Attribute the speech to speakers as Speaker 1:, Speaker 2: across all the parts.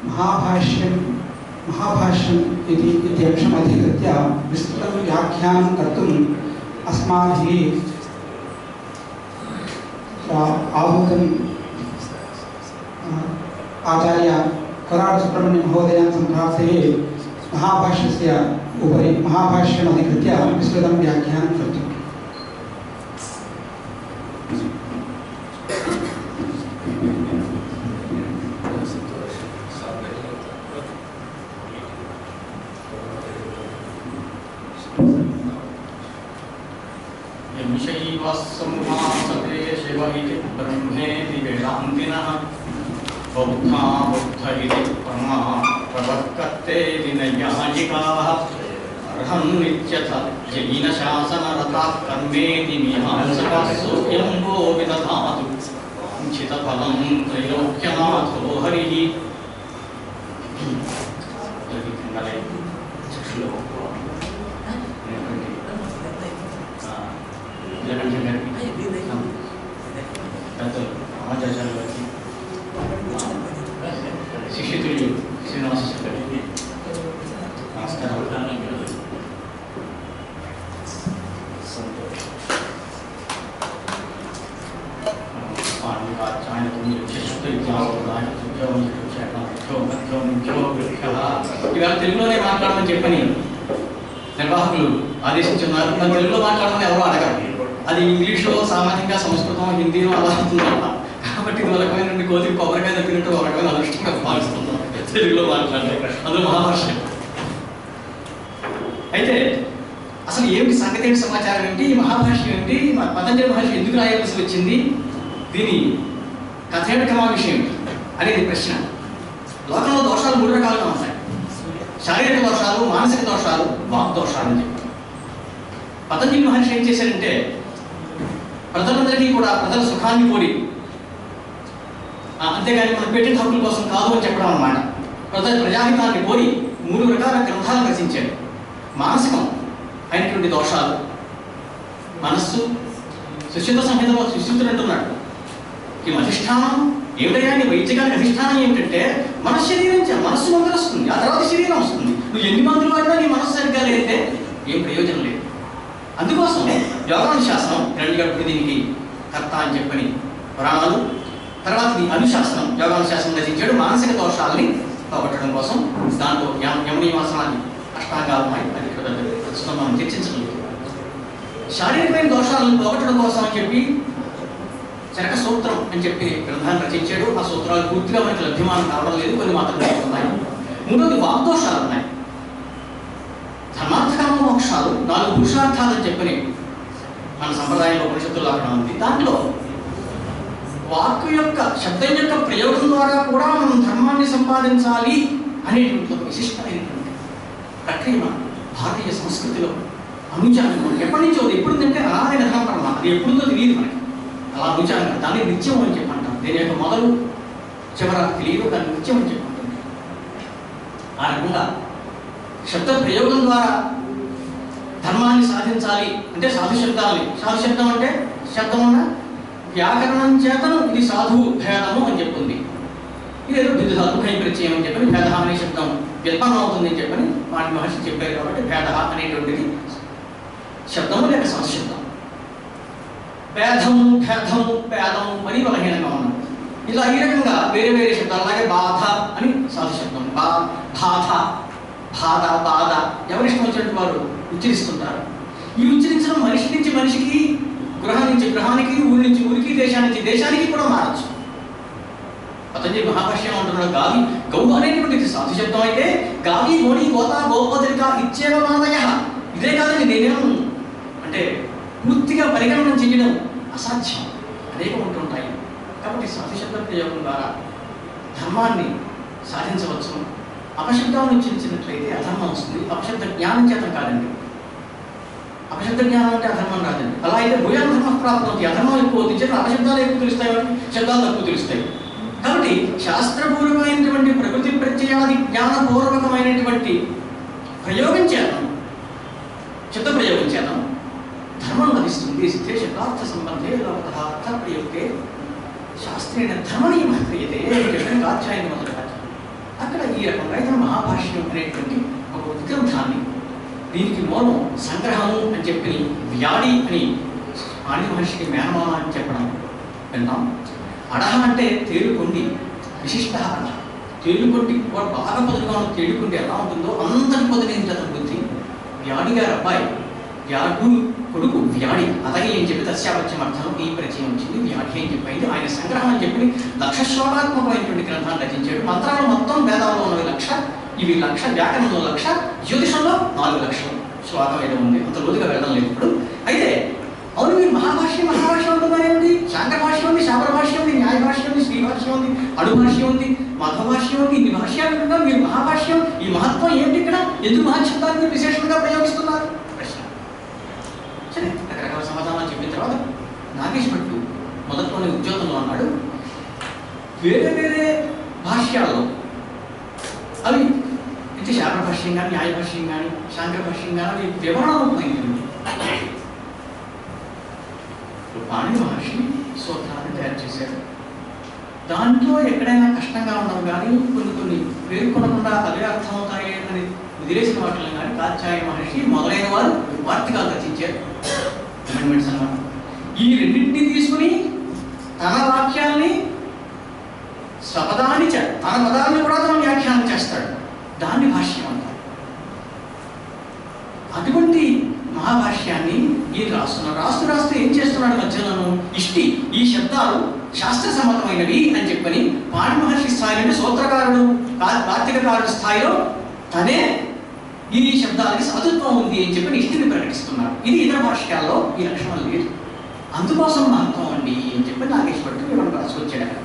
Speaker 1: महाभाष्यम् इति अंशम् अधिकृत्य विस्तृतं व्याख्यानं कर्तुम् अस्माभिः आहूतम् आचार्य कराड सुब्रह्मण्य महोदयान् सम्प्राप्ते महाभाष्यस्य उपरि महाभाष्यम् अधिकृत्य विस्तृतं व्याख्यानं कर्तुम्।
Speaker 2: संहासते शिव इति ब्रह्मेति वेदान्तिनः बौद्धा बुद्ध इति परमा प्रवर्तते नैयायिकाः अर्हन् नित्यथ जैनशासनरताः कर्मेति मीमांसकाः स्वयंभो विदधातु वाञ्छितफलं त्रैलोक्यनाथो हरिः। శిష్యులు శ్రీనివాస గారికి నమస్కారం. ఇవాళ తెలుగులోనే మాట్లాడమని చెప్పని నిర్వాహకులు ఆదేశించున్నారు. మన తెలుగులో మాట్లాడమని ఎవరో అడగారు. అది ఇంగ్లీష్లో సామాన్యంగా సంస్కృతం హిందీలో అలా అవుతుందన్నమాట. కాబట్టి ఇది రకమైన కోతికి కొబ్బరికాయ తగ్గినట్టు ఒక రకమైన అదృష్టంగా భావిస్తున్నాం తెలుగులో మాట్లాడే అందులో మహాభాష్యం. అయితే అసలు ఏమిటి సంగతి, ఏంటి సమాచారం ఏంటి, ఈ మహాభాష్యం ఏంటి, పతంజలి మహర్షి ఎందుకు రాయవలసి వచ్చింది, దీని కథ ఏమిటి, విషయం అనేది ప్రశ్న. లోకంలో దోషాలు 3 రకాలుగా ఉంటాయి. శారీరక దోషాలు, మానసిక దోషాలు, వాక్ దోషాలు అని చెప్పి పతంజలి మహర్షి ఏం చేశారంటే ప్రజలందరికీ కూడా ప్రజల సుఖాన్ని కోరి, అంతేగాని మన పేటెంట్ హక్కుల కోసం కాదు అని చెప్పడం అన్నమాట. ప్రజాహితాన్ని కోరి 3 రకాల గ్రంథాలను రచించాడు. మానసికం అయినటువంటి దోషాలు, మనస్సు సుశుద్ధ సంహితలో సుశుద్ధుడు అంటున్నాడు ఈ అధిష్టానం ఏమిటయ్యా, నీ వైద్యకానికి అధిష్టానం ఏమిటంటే మన శరీరం, మనస్సు మందులు వస్తుంది, ఆ తర్వాత శరీరం వస్తుంది. నువ్వు ఎన్ని మందులు వాడినా నీ మనస్సు సరిగ్గా లేదంటే ఏం ప్రయోజనం లేదు. అందుకోసం యోగానుశాసనం హిరణ్యగర్భుడు దీనికి కర్త అని చెప్పని పురాణాలు. తర్వాత అనుశాసనం, యోగానుశాసనం రచించాడు మానసిక దోషాలని పోగొట్టడం కోసం. దాంట్లో యమనియమాసనాన్ని అష్టాంగాలు ఉన్నాయి, అది ప్రస్తుతం మనం చర్చించలేదు. శారీరకమైన దోషాలను పోగొట్టడం కోసం అని చెప్పి చరక సూత్రం అని చెప్పి గ్రంథాన్ని రచించాడు. ఆ సూత్రాలు పూర్తిగా మనకి లభ్యమానం కావడం లేదు, కొన్ని మాత్రమే ఉన్నాయి. 3వది వాగ్దోషాలు ఉన్నాయి. ధర్మార్థకామ మోక్షాలు 4 పురుషార్థాలు అని చెప్పని మన సంప్రదాయంలో ఉపనిషత్తుల్లో అక్కడ ఉంది. దాంట్లో వాక్కు యొక్క శబ్దం యొక్క ప్రయోగం ద్వారా కూడా మనం ధర్మాన్ని సంపాదించాలి అనేటువంటి ఒక విశిష్టమైనటువంటి ప్రక్రియ భారతీయ సంస్కృతిలో అనుచారంగా ఎప్పటి నుంచో ఎప్పుడుందంటే అనాది నిధానపరమ, అది ఎప్పుడుందో తెలియదు మనకి. అలా అనుచారంగా దాన్ని నిత్యం అని చెప్పంటాం. దీని యొక్క మొదలు చివర తెలియదు, దాన్ని నిత్యం అని చెప్పంటుంది. ఆ రకంగా శబ్ద ప్రయోగం ద్వారా ధర్మాన్ని సాధించాలి అంటే సాధు శబ్దాలని, సాధు శబ్దం అంటే శబ్దం ఉన్న వ్యాకరణం చేతను ఇది సాధు భేదము అని చెప్తుంది. ఇదేదో విధాలు పరిచయం అని చెప్పని భేద అనే శబ్దం వ్యుత్పన్నం అవుతుంది అని చెప్పని వాటి మహర్షి చెప్పారు. కాబట్టి భేద అనేటువంటిది శబ్దము లేక సంశబ్దం. భేదము, భేదము, భేదము మరీ బలహీనంగా ఉన్నాం. ఇలా ఈ రకంగా వేరే వేరే శబ్దాలు, అలాగే బాధ అని సాధు శబ్దం, బాధ, బాధ, బాధ ఎవరిష్టం వచ్చినట్టు వారు ఉచ్చరిస్తుంటారు. ఈ ఉచ్చరించడం మనిషి నుంచి మనిషికి, గృహం నుంచి గృహానికి, ఊరి నుంచి ఊరికి, దేశానికి దేశానికి కూడా మారచ్చు. పతంజలి మహాభాష్యం అంటున్నాడు గావి, గౌ అనేటువంటిది సాధు శబ్దం అయితే గావి, గోణి, గోత, గోపదరిక ఇచ్చేవ మానయ. ఇదే కాదండి, నేనేం అంటే పూర్తిగా పరిగణన చేయడం అసాధ్యం, అనేకం ఉంటుంటాయి. కాబట్టి సాధు శబ్ద ప్రయోగం ద్వారా ధర్మాన్ని సాధించవచ్చు. అపశబ్దాలను ఉచ్చరించినట్లయితే అధర్మం వస్తుంది. అపశబ్ద జ్ఞానం చేతం కాదండి. అపశబ్ద జ్ఞానం అంటే అధర్మం రాదండి. అలా అయితే భూయాధర్మ ప్రాప్తం అవుతుంది. అధర్మం ఎక్కువ అవుతుంది, అపశబ్దాలు ఎక్కువ తెలుస్తాయి, శబ్దాలు తక్కువ తెలుస్తాయి. కాబట్టి శాస్త్రపూర్వకమైనటువంటి ప్రకృతి ప్రత్యయాది జ్ఞానపూర్వకమైనటువంటి ప్రయోగం చేద్దాం, శబ్ద ప్రయోగం చేద్దాం, ధర్మం లభిస్తుంది. సిద్ధే శబ్దార్థ సంబంధే లోకతః అర్థ ప్రయోగే శాస్త్రేణ ధర్మనియమః క్రియతే. కృష్ణ కాధ్యాయం మొదలుగా అక్కడ ఈ రకంగా ఇతను మహాభాష్యం అనేటువంటి ఒక ఉద్గ్రంథాన్ని, దీనికి మూలం సంగ్రహము అని చెప్పి వ్యాడి అని పాణి మహర్షికి మేనమామ అని చెప్పడం విన్నాం. అడహ అంటే తేలుకొండి, విశిష్ట అడహ. తేలుకొండి వాడు బాగా పొదులుగా ఉన్న తేలుకొండి ఎలా ఉంటుందో అంతటి పొదిలింది అతని బుద్ధి. వ్యాడి గారి అబ్బాయి వ్యాడు కొడుకు వ్యాడి అతని అని చెప్పి తస్యాపత్యం అర్థం ఈ పరిచయం వచ్చింది. వ్యాడి అని చెప్పింది. ఆయన సంగ్రహం అని చెప్పి 1,00,000 శ్లోకాత్మకమైనటువంటి గ్రంథాన్ని రచించాడు. మంత్రాలు మొత్తం వేదాల్లో ఉన్నవి 1,00,000, ఇవి 1,00,000, వ్యాకరణంలో 1,00,000, జ్యోతిషంలో 4,00,000 శ్లోకం ఏదో ఉంది. అంత రోజుగా వెళ్ళడం లేదు ఇప్పుడు. అయితే అవును మీరు మహాభాష్యం ఉంటున్నారేంటి? శాంకర భాష్యం ఉంది, శాపర భాష్యం ఉంది, న్యాయ భాష్యం ఉంది, శ్రీ భాష్యం ఉంది, అణుభాష్యం ఉంది, మధ్వ భాష్యం ఉంది. ఇన్ని భాష్యాలు ఉంటున్నారు. మీరు మహాభాష్యం, ఈ మహత్వం ఏంటి ఇక్కడ? ఎందుకు మహాశబ్దాన్ని మీరు విశేషంగా ప్రయోగిస్తున్నారు? ప్రశ్న. సరే, రకరకాల సమాధానాలు చెప్పిన తర్వాత నాగేష్ భట్టు మొదట్లోనే ఉద్యోగంలో అన్నాడు, వేరే వేరే భాష్యాల్లో అవి అంటే శాపర భాష్యం కానీ, న్యాయ భాష్యం కానీ, శాంకర భాష్యం కానీ అవి వివరణాత్మకమైనవి. పాణి మహర్షి సూత్రాన్ని తయారు చేశారు. దాంట్లో ఎక్కడైనా కష్టంగా ఉండవు కానీ కొన్ని పేర్కొనకుండా అవే అర్థమవుతాయి అని వదిలేసిన వాటిని కానీ కాత్యాయన మహర్షి మొదలైన వారు వార్తికాలు రచించారు, అమెండ్మెంట్స్ అన్నమాట. ఈ రెండింటినీ తీసుకుని తన వాక్యాల్ని స్వపదాన్ని తన పదాన్ని కూడా తన వ్యాఖ్యానం చేస్తాడు. దాన్ని భాష్యం అంటారు. అటువంటి మహాభాష్యాన్ని ఈయన రాస్తున్నాడు. రాస్తూ ఏం చేస్తున్నాడు మధ్యలోను? ఇష్టి ఈ శబ్దాలు శాస్త్ర సమ్మతమైనవి అని చెప్పని పాణి మహర్షి స్థాయిలో సూత్రకారుడు వార్తికకారుడు స్థాయిలో తనే ఈ శబ్దాలకి సాధుత్వం ఉంది అని చెప్పి ఇష్టిని ప్రకటిస్తున్నాడు. ఇది ఇతర భాష్యాల్లో ఈ లక్షణం లేదు. అందుకోసం మహత్వం అండి అని చెప్పి నాగేశ్వరుడు వివరణ రాసుకొచ్చాడు.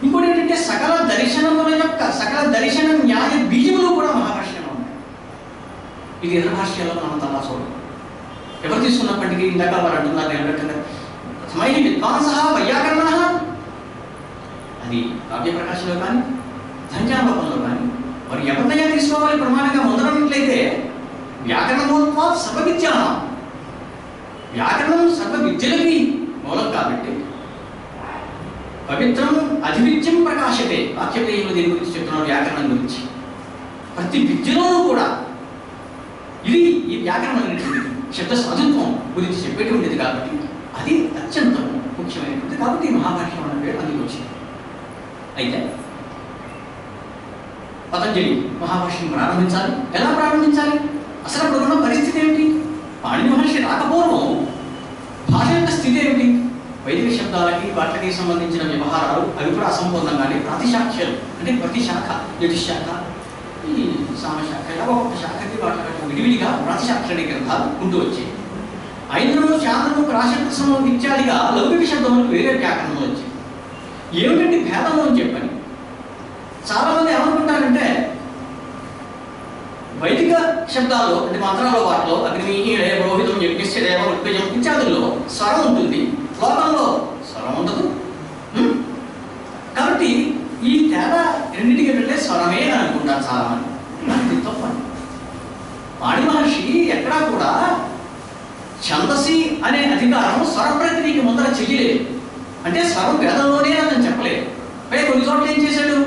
Speaker 2: ఇంకోటి ఏంటంటే సకల దర్శనముల యొక్క సకల దర్శన న్యాయ బీజములు కూడా మహాభాష్యంలో ఉన్నాయి. ఇది ఇతర భాష్యాల్లో మనం తలా చూడం. ఎవరు తీసుకున్నప్పటికీ ఇందాక వారు అంటున్నారు ఏమిటంటే సమయ విద్వాంస వైయాకరణ, అది కావ్యప్రకాశంలో కానీ ధన్యాలోకంలో కానీ మరి ఎవరినైనా తీసుకోవాలి ప్రమాణంగా ముందరన్నట్లయితే వ్యాకరణమోత్వా సర్వ విద్యానం, వ్యాకరణం సర్వ విద్యలకి మూలం కాబట్టి పవిత్రం అధివిద్యం ప్రకాశతే. వాక్యప్రయంలో దీని గురించి చెప్తున్నాం, వ్యాకరణం గురించి. ప్రతి విద్యలోనూ కూడా ఇది ఈ వ్యాకరణం అనేటువంటిది శబ్ద సాధుత్వం గురించి చెప్పేటువంటిది కాబట్టి అది అత్యంత ముఖ్యమైనటువంటి కాబట్టి మహాభాష్యం అన్న పేరు అందుకు వచ్చింది. అయితే పతంజలి మహాభాష్యం ప్రారంభించాలి. ఎలా ప్రారంభించాలి? అసలు అప్పుడు ఉన్న పరిస్థితి ఏమిటి? పాణి మహర్షి రాకపోవడం భాష యొక్క స్థితి ఏమిటి? వైదిక శబ్దాలకి వాటికి సంబంధించిన వ్యవహారాలు అవి కూడా అసంపూర్ణంగానే ప్రాతిశాఖ్యాలు అంటే ప్రతి శాఖ, జ్యోతిశాఖ, ఈ సామశాఖ, ఇలా ఒక్కొక్క శాఖకి వాటి విడివిడిగా ప్రాతిశాఖ్యాల గ్రంథాలు ఉంటూ వచ్చాయి. ఐంద్రము, చాంద్రము, ప్రాశబ్దము ఇత్యాదిగా లౌకిక శబ్దములకు వేరే వ్యాకరణం వచ్చాయి. ఏమిటంటే భేదము అని చెప్పని చాలా మంది ఏమనుకుంటారంటే వైదిక శబ్దాల్లో అంటే మంత్రాల్లో వాటిలో అగ్ని, రోహితం, యజ్ఞశ్చదేవ, ఉత్పజం ఇత్యాదుల్లో స్వరం ఉంటుంది, లోకంలో స్వరం ఉండదు. కాబట్టి ఈ తేడా రెండింటికి ఏంటంటే స్వరమే అని అనుకుంటారు చాలా మంది. అది తప్పండి. పాణి మహర్షి ఎక్కడా కూడా ఛందసి అనే అధికారం స్వర ప్రక్రియకి ముందర చెయ్యలేదు. అంటే స్వరం వేదంలోనే అని చెప్పలేదు. పై కొన్ని చోట్ల ఏం చేశాడు?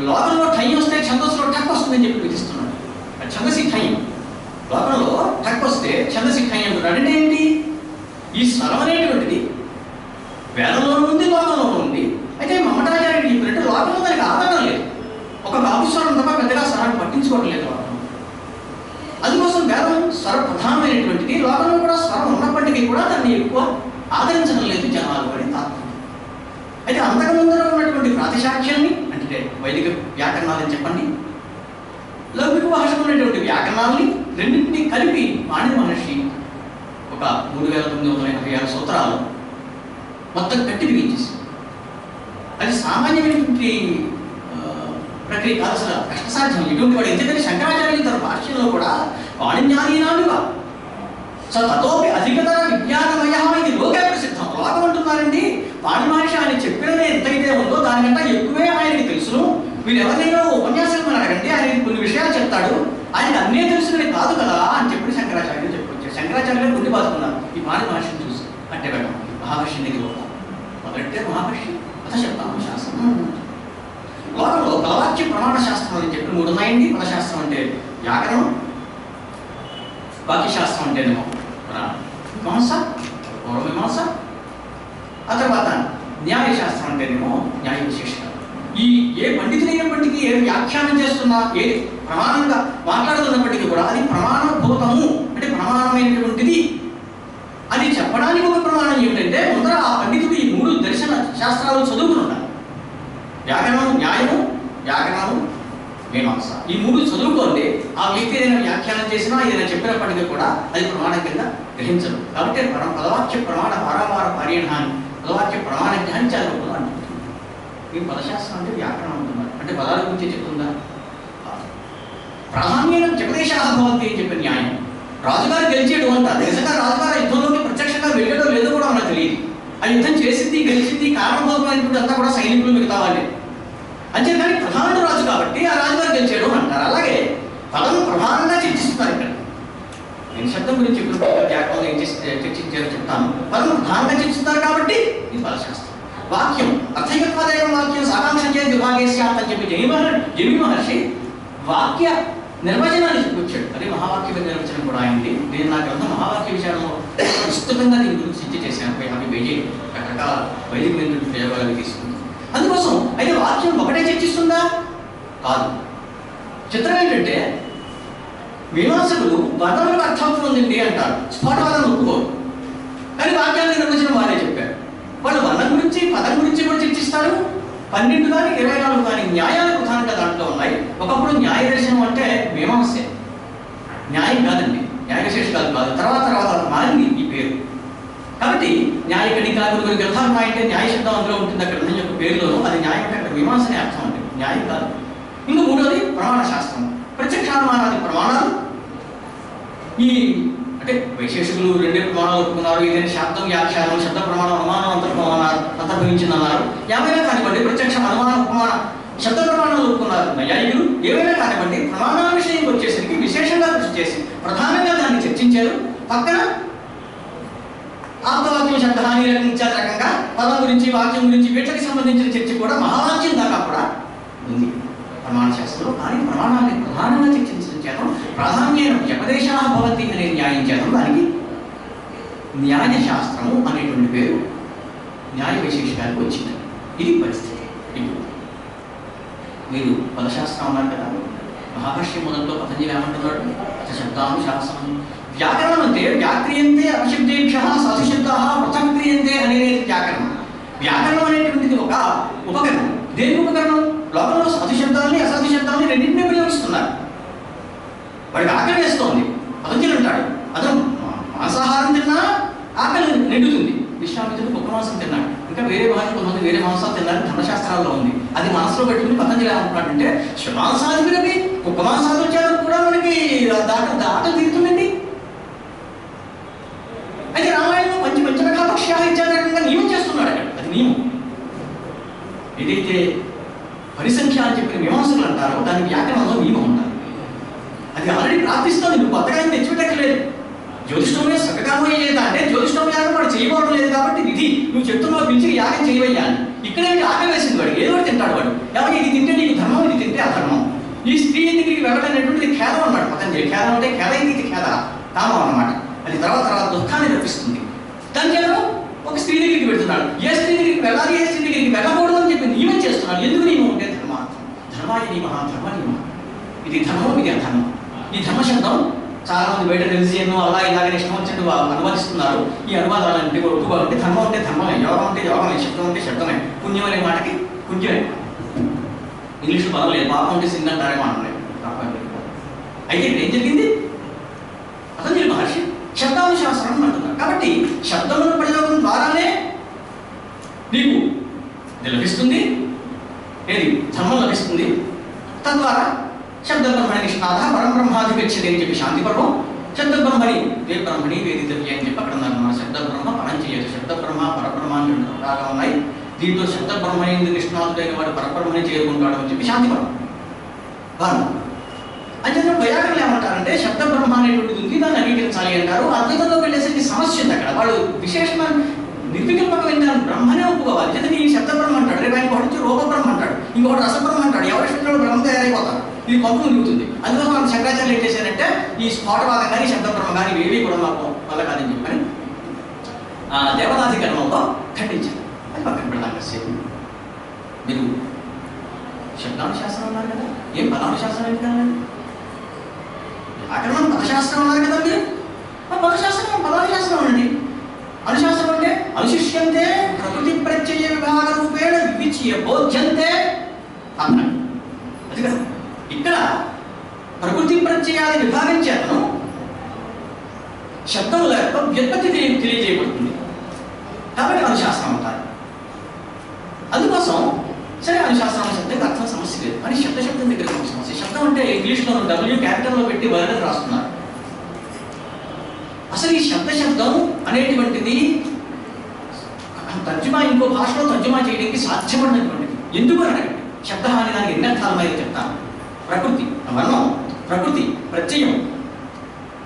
Speaker 2: లోకంలో ఠై వస్తే ఛందస్సులో టక్ వస్తుందని చెప్పి విధిస్తున్నాడు. ఛందసి ఠై, లోకంలో టక్ వస్తే ఛందసి ఠై అంటున్నాడు. అంటే ఏంటి? ఈ స్వరం అనేటువంటిది వేదంలో ఉంది, లోకంలో ఉంది. అయితే మమటాచార్యుడు చెప్పినట్టు లోకంలో దానికి ఆధారం లేదు. ఒక బాబుస్వరం తప్ప పెద్దగా స్వరాన్ని పట్టించుకోవడం లేదు లోకంలో. అందుకోసం వేదం స్వర ప్రధానమైనటువంటిది. లోకంలో కూడా స్వరం ఉన్నప్పటికీ కూడా దాన్ని ఎక్కువ ఆదరించడం లేదు జనాలు అని తాత్పర్యం. అయితే అంతకు ముందర ఉన్నటువంటి ప్రాతిశాఖ్యాన్ని అంటే వైదిక వ్యాకరణాలని చెప్పండి, లౌకిక భాషలో ఉన్నటువంటి వ్యాకరణాలని రెండింటినీ కలిపి పాణి మహర్షి ఒక 3986 సూత్రాలు మొత్తం కట్టి బిగించేసి, అది సామాన్యమైనటువంటి ప్రక్రియ కాదు, అసలు కష్టసాధ్యం. ఇటువంటి వాడు ఎందుకంటే శంకరాచార్యులు తన భాష్యంలో కూడా పాణిన్యాదీనాలుగా తతోపి అధికతర విజ్ఞానమయ ఇది లోకే ప్రసిద్ధం. లోకం అంటున్నారండి. పాణి మహర్షి ఆయన చెప్పినది ఎంతైతే ఉందో దానికంటే ఎక్కువే ఆయనకి తెలుసును. మీరు ఎవరైనా ఉపన్యాసం అడగండి, ఆయన కొన్ని విషయాలు చెప్తాడు, ఆయనకి అన్నీ తెలుసుకునే కాదు కదా అని చెప్పి శంకరాచార్యులు చెప్పుకొచ్చారు. శంకరాచార్యులు గుండి బాదుకున్నారు ఈ పాణి మహర్షిని చూసి. అంటే వెళ్ళాం మహాభాష్యం దగ్గర మొదలంటే మహాభాష్యం అత చెప్తాము శాస్త్రం. లోకంలో కలవాక పదవాక్య ప్రమాణ శాస్త్రం అని చెప్పి 3 ఉన్నాయండి. పదశాస్త్రం అంటే వ్యాకరణం, వాక్యశాస్త్రం అంటేనేమో మన మీమాంస, పూర్వమీమాంస, ఆ తర్వాత న్యాయశాస్త్రం అంటేనేమో న్యాయ విశేషణం. ఈ ఏ పండితులైనప్పటికీ, ఏ వ్యాఖ్యానం చేస్తున్నా, ఏ ప్రమాణంగా మాట్లాడుతున్నప్పటికీ కూడా అది ప్రమాణభూతము అంటే ప్రమాణమైనటువంటిది అని చెప్పడానికి ఒక ప్రమాణం ఏమిటంటే ముందర ఆ పండితుడు ఈ 3 దర్శన శాస్త్రాలు చదువుకుని ఉండాలి. వ్యాకరణం, న్యాయము, వ్యాకరణము, మీమాంస ఈ 3 చదువుకోండి. ఆ వ్యక్తి ఏదైనా వ్యాఖ్యానం చేసినా, ఏదైనా చెప్పినప్పటికీ కూడా అది ప్రమాణం కింద గ్రహించరు. కాబట్టి పదవాక్య ప్రమాణ పారావార పారీణాన్ని పదవాక్య ప్రమాణ జ్ఞానించాలి అంటున్నారు. ఈ పదశాస్త్రం అంటే వ్యాకరణం అంటున్నారు. అంటే పదాల గురించి చెప్తుందా? ప్రాధాన్యం జగదేశాహ భవంతి అని చెప్పిన న్యాయం. రాజుగారు గెలిచేయడం అంటారు. నిజంగా రాజుగారు యుద్ధంలోకి ప్రత్యక్షంగా వెళ్ళడం లేదో కూడా మనకు తెలియదు. ఆ యుద్ధం చేసింది, గెలిచింది, కారణభూతమైనటువంటి అంతా కూడా సైనికులు, మిగతా వాళ్ళే. అంతేకాని ప్రధానుడు రాజు కాబట్టి ఆ రాజుగారు గెలిచేయడం అంటారు. అలాగే పదం ప్రధానంగా చర్చిస్తున్నారు ఇక్కడ. నేను శబ్దం గురించి వ్యాకరణంలో ఏం చర్చించారో చెప్తాను. పదం ప్రధానంగా చర్చిస్తున్నారు కాబట్టి ఇది పదశాస్త్రం. వాక్యం అర్థయత్వాదేవ వాక్యం సాకాంక్ష విభాగే స్యాత్ అని చెప్పి జమి మహర్షి వాక్య నిర్వచనాన్ని చెప్పుకొచ్చాడు. అదే మహావాక్య నిర్వచనం కూడా అయింది. నేను నా గ్రంథం మహావాక్య విషయంలో విస్తృతంగా దీని గురించి చర్చ చేశాను. 50 పేజీలు రకరకాల వైదిక ప్రయోగాలు తీసుకుంది. అందుకోసం అయితే వాక్యం ఒకటే చర్చిస్తుందా? కాదు. చిత్రం ఏంటంటే మీమాంసకులు వర్ణములకు అర్థాంతం ఉందండి అంటారు, స్ఫోటవాదం ఒప్పుకోరు. కానీ వాక్యాల నిర్వచనం వారే చెప్పారు. వాళ్ళు వర్ణం గురించి, పదం గురించి కూడా చర్చిస్తారు. 12 కానీ 24 కానీ న్యాయాలు ప్రధానంగా దాంట్లో ఉన్నాయి. ఒకప్పుడు న్యాయ దర్శనం అంటే మీమాంసే, న్యాయం కాదండి, న్యాయ విశేషాలు కాదు. తర్వాత మారింది ఈ పేరు. కాబట్టి న్యాయ కణికా కొన్ని గ్రంథాలు ఉన్నాయంటే న్యాయ శబ్దం అందులో ఉంటుంది. అక్కడ గ్రంథం యొక్క పేరులోనూ అది న్యాయం అంటే అక్కడ మీమాంస అనే అర్థం ఉంటుంది, న్యాయం కాదు. ఇంకా 3వది ప్రమాణ శాస్త్రం. ప్రత్యక్షానుమానాది ప్రమాణాలు. ఈ అంటే వైశేషికులు 2 ప్రమాణాలు ఒప్పుకున్నారు. ఏదైనా శబ్దం వ్యాఖ్యానం, శబ్ద ప్రమాణం, అనుమానం అంతర్భవించిందన్నారు. ఏమైనా కానివ్వండి, ప్రత్యక్ష అనుమాన ఉపమాన శబ్ద ప్రమాణాలు ఒప్పుకున్నారు నైయాయికులు. ఏమైనా కానివ్వండి, ప్రమాణాల విషయం వచ్చేసరికి విశేషంగా కృషి చేసి ప్రధానంగా దాన్ని చర్చించారు. పక్కన ఆప్తవాక్యం శబ్దహాని రకంగా పదం గురించి, వాక్యం గురించి, వీటికి సంబంధించిన చర్చ కూడా మహావాక్యం దాకా కూడా ఉంది ప్రమాణ శాస్త్రంలో. కానీ ప్రమాణాన్ని ప్రధానంగా చర్చించడం చేతం ప్రాధాన్యం జపదేశాహ భవంతి అనే న్యాయం చేతం దానికి న్యాయ శాస్త్రము అనేటువంటి పేరు న్యాయ విశేషాలకు వచ్చింది. ఇది పరిస్థితి. మీరు పదశాస్త్రం అన్నారు కదా, మహాభాష్యం మొదట్లో పతంజలి ఏమంటున్నాడు? శబ్దానుశాసనం. వ్యాకరణం అంటే వ్యాక్రియంతే అపశబ్దేభ్య సాధుశబ్దా పృథక్ క్రియంతే అనేది వ్యాకరణం. వ్యాకరణం అనేటువంటిది ఒక ఉపకరణం. దేని ఉపకరణం? లోకంలో సాధు శబ్దాలని, అసాధు శబ్దాలని రెండింటినీ ప్రయోగిస్తున్నారు. వాడికి ఆకలి వేస్తోంది, పతంజలి అంటాడు అతను మాంసాహారం తిన్నా ఆకలి నిండుతుంది. విశ్వామిత్రుడు కుక్క మాంసం తిన్నాడు. ఇంకా వేరే భాషలు కొంతమంది వేరే మాంసాలు తిన్నారని ధర్మశాస్త్రాల్లో ఉంది. అది మనసులో పెట్టుకుని పతంజలి ఏమంటున్నాడంటే మాంసాధిపతి కుక్క మాంసాలు వచ్చారు కూడా మనకి ఆకలి తీరుతుందండి. అయితే రామాయణంలో పంచమఖాపక్ష్యా ఇత్యాదిగా నియమం చేస్తున్నాడు అక్కడ. అది నియమం. ఏదైతే పరిసంఖ్య అని చెప్పిన మీమాంసకులు అంటారో దాని వ్యాకరణంలో నియమం ఉంటారు. అది ఆల్రెడీ ప్రార్థిస్తుంది, నువ్వు కొత్తగా ఏం తెచ్చిపెట్టక్కర్లేదు. జ్యోతిష్ఠమే సకకామయ్య చేత అంటే జ్యోతిష్ఠం యాగం వాడు చేయబోవడం లేదు కాబట్టి విధి నువ్వు చెప్తున్నావు పిలిచి యాగం చేయవయ్యాలి. ఇక్కడేంటి ఆకలి వేసింది వాడు, ఏదో ఒకటి తింటాడు వాడు. ఎవరికి ఇది తింటే నీకు ధర్మం, ఇది తింటే అధర్మం. ఈ స్త్రీ దగ్గరికి వెళ్ళడనేటువంటిది ఖేదం అన్నమాట. పతంజలి ఖేదం అంటే ఖేదైంది, ఇది ఖేద కామం అన్నమాట. అది తర్వాత దుఃఖాన్ని రప్పిస్తుంది. దాని చేత ఒక స్త్రీ దగ్గరికి పెడుతున్నాడు. ఏ స్త్రీ దగ్గరికి వెళ్ళాలి, ఏ స్త్రీ దగ్గరికి వెళ్ళకూడదు అని చెప్పి నియమం చేస్తున్నాడు. ఎందుకు నియమం అంటే ధర్మార్థం. ధర్మాయ నియమ, ధర్మ నియమం. ఇది ధర్మం, ఇది అధర్మం. ఈ ధర్మశబ్దం చాలా మంది బయట రిలిజియన్ అలా ఇలాగనే ఇష్టం వచ్చినట్టు అనువాదిస్తున్నారు. ఈ అనువాదాలంటే ఒప్పుకోవాలంటే ధర్మం అంటే ధర్మమే, యోగం అంటే యోగమే, శబ్దం అంటే శబ్దమే, పుణ్యం అనే మాటకి పుణ్యమే. ఇంగ్లీష్ పదం లేదు. పాపం అంటే సిన్ అంటారేమో అనలేదు. అయితే ఏం జరిగింది? పతంజలి మహర్షి శబ్దానుశాసనం అంటున్నారు. కాబట్టి శబ్దముల ప్రయోగం ద్వారానే నీకు లభిస్తుంది, ఏది ధర్మం లభిస్తుంది. తద్వారా శబ్ద బ్రహ్మణి నిష్ణాత పరబ్రహ్మాధిపేక్షతే అని చెప్పి శాంతి పర్వం. శబ్ద బ్రహ్మణి దే బ్రహ్మణి వేదితవ్య అని చెప్పి అక్కడ ఉన్నారు. శబ్ద బ్రహ్మ పరం చేయదు. శబ్ద బ్రహ్మ పరబ్రహ్మ అని 2 రకాలుగా ఉన్నాయి. దీంట్లో శబ్ద బ్రహ్మణి నిష్ణాతుడైన వాడు పరబ్రహ్మని చేరుకుంటాడు అని చెప్పి శాంతి పర్వం. బాగా అంచేత వైయాకరణలు ఏమంటారంటే శబ్ద బ్రహ్మ అనేటువంటిది ఉంది, దాన్ని అంగీకరించాలి అంటారు. అద్వైతంలో వెళ్ళేసరికి సమస్య ఉంది. అక్కడ వాళ్ళు విశేషమైన నిర్వికల్పకమైన బ్రహ్మనే ఒప్పుకోవాలి. అయితే నీ శబ్ద బ్రహ్మ అంటాడు, రేపు ఆయన ఒకటి రూప బ్రహ్మ అంటాడు, ఇంకొకటి రసబ్రహ్మ అంటాడు, ఉంటాడు, ఎవరి శబ్దంలో బ్రహ్మ తయారైపోతారు, ఇది కొంత నిలుగుతుంది. అందుకోసం మనం శంకరాచార్యులు ఏం చేశారంటే ఈ స్ఫోటవాదం కానీ శబ్ద బ్రహ్మ కానీ ఏవి కూడా మాకు వల్ల కాదని చెప్పని దేవతాధికరణంలో ఖండించారు. అది పక్కన పెడదాం కాసేపు. మీరు శబ్దానుశాస్త్రం ఉన్నారు కదా, ఏం పదానుశాస్త్రం ఏంటి కదండి? వ్యాకరణం పదశాస్త్రం ఉన్నారు కదా మీరు, పదశాస్త్రం పదానుశాస్త్రం అండి. అనుశాస్త్రం అంటే అనుశిష్యంతే ప్రకృతి ప్రత్యయ విభాగ రూపేణ వివిచ్య బోధ్యంతే అన్నాడు. అది కదా ఇక్కడ ప్రకృతి ప్రత్యయాన్ని విభాగించేతను శబ్దముల యొక్క వ్యుత్పత్తి తెలియజేయబడుతుంది కాబట్టి అనుశాస్త్రం అంటారు. అందుకోసం సరే అనుశాస్త్రం శబ్దానికి అర్థం సమస్య లేదు అని శబ్దం దగ్గర సమస్య. శబ్దం అంటే ఇంగ్లీష్లో W క్యాపిటల్లో పెట్టి వర్డ్ రాస్తున్నారు. అసలు ఈ శబ్దం అనేటువంటిది తర్జుమా ఇంకో భాషలో తర్జుమా చేయడానికి సాధ్యపడినటువంటిది. ఎందుకు అని అడగండి. శబ్ద అనే దానికి ఎన్ని అర్థాలు మీద చెప్తాను. ప్రకృతి, వర్ణం, ప్రకృతి, ప్రత్యయం,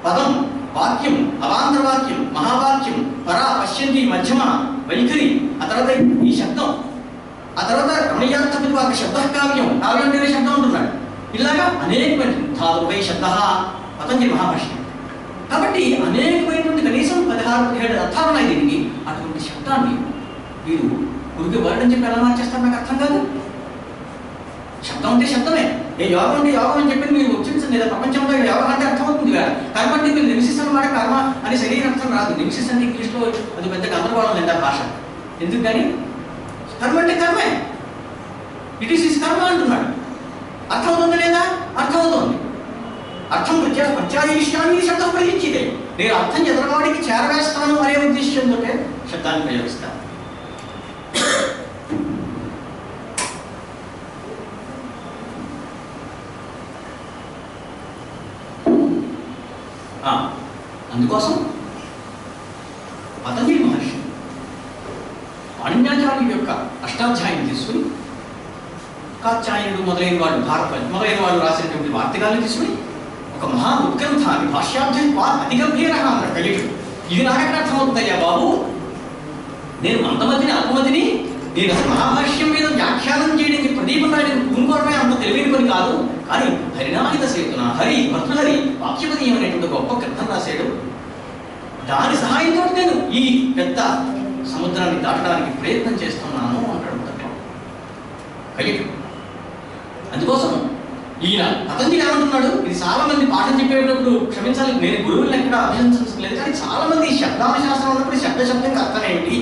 Speaker 2: పదం, వాక్యం, అవాంతర వాక్యం, మహావాక్యం, పరా, పశ్యంతి, మధ్యమ, వైఖరి, ఆ తర్వాత ఈ శబ్దం, ఆ తర్వాత రమణీయార్థ విభాగ శబ్ద కావ్యం, కావ్యం అనే శబ్దం ఉంటున్నాడు. ఇలాగా అనేకమైన ధాతువై శబ్ద పతంజలి మహాభాష్యం. కాబట్టి అనేకమైనటువంటి కనీసం 16-17 అర్థాలు ఉన్నాయి దీనికి. అటువంటి శబ్దాన్ని మీరు గురికి వర్ణం చెప్పి ఎలా మార్చేస్తారు నాకు అర్థం కాదు. శబ్దం అంటే శబ్దమే. ఏ యోగం అంటే యోగం అని చెప్పి మీరు ఉచ్చరించండి. లేదా ప్రపంచంలో యోగం అంటే అర్థమవుతుంది కదా. కర్మ అంటే మీరు నివసిస్తున్న మాట కర్మ అని శరీర అర్థం రాదు. నివసిస్ అంటే ఇంగ్లీష్లో అది పెద్ద గందరగోళం లేదు ఆ భాష. ఎందుకు కానీ కర్మ అంటే కర్మే, ఇట్ ఈస్ కర్మ అంటున్నాడు. అర్థమవుతుంది లేదా? అర్థమవుతుంది. అర్థం ప్రత్యాయిష్యాన్ని శబ్దం ప్రయోగించిదే. నేను అర్థం ఎదురవాడికి చేరవేస్తాను అనే ఉద్దేశంతో శబ్దాన్ని ప్రయోగిస్తాను. అందుకోసం పతంజలి మహర్షి పాణిన్యాచార్యుల యొక్క అష్టాధ్యాయం తీసుకుని కాత్యాయనుడు మొదలైన వాళ్ళు మొదలైన వాళ్ళు రాసినటువంటి వార్తకాలను తీసుకుని ఒక మహా ఉత్కంఠాన్ని భాష్యార్థం అతి గంభీర అన్నాడు కలియుడు. ఇది నాకెక్కడ అర్థమవుతుందయ్యా బాబు, నేను మందమతిని అల్పమతిని, నేను అసలు మహాభాష్యం మీద వ్యాఖ్యానం చేయడానికి ప్రదీపం రాయడానికి పూనుకోవడమే అంత తెలివైన పని కాదు. కానీ హరినాహిత సేతున హరి భర్తృహరి వాక్యపదీయం అనేటువంటి గొప్ప గ్రంథం రాశాడు. దాని సహాయంతో నేను ఈ పెద్ద సముద్రాన్ని దాటడానికి ప్రయత్నం చేస్తున్నాను అంటాడు కలియుడు. అందుకోసం ఈయన పతంజలి ఏమంటున్నాడు, ఇది చాలా మంది పాఠం చెప్పేటప్పుడు క్షమించాలి, నేను గురువులను ఎక్కడ అభినందించలేదు, కానీ చాలా మంది శబ్దానుశాస్త్రం ఉన్నప్పుడు శబ్దంకి అర్థం ఏంటి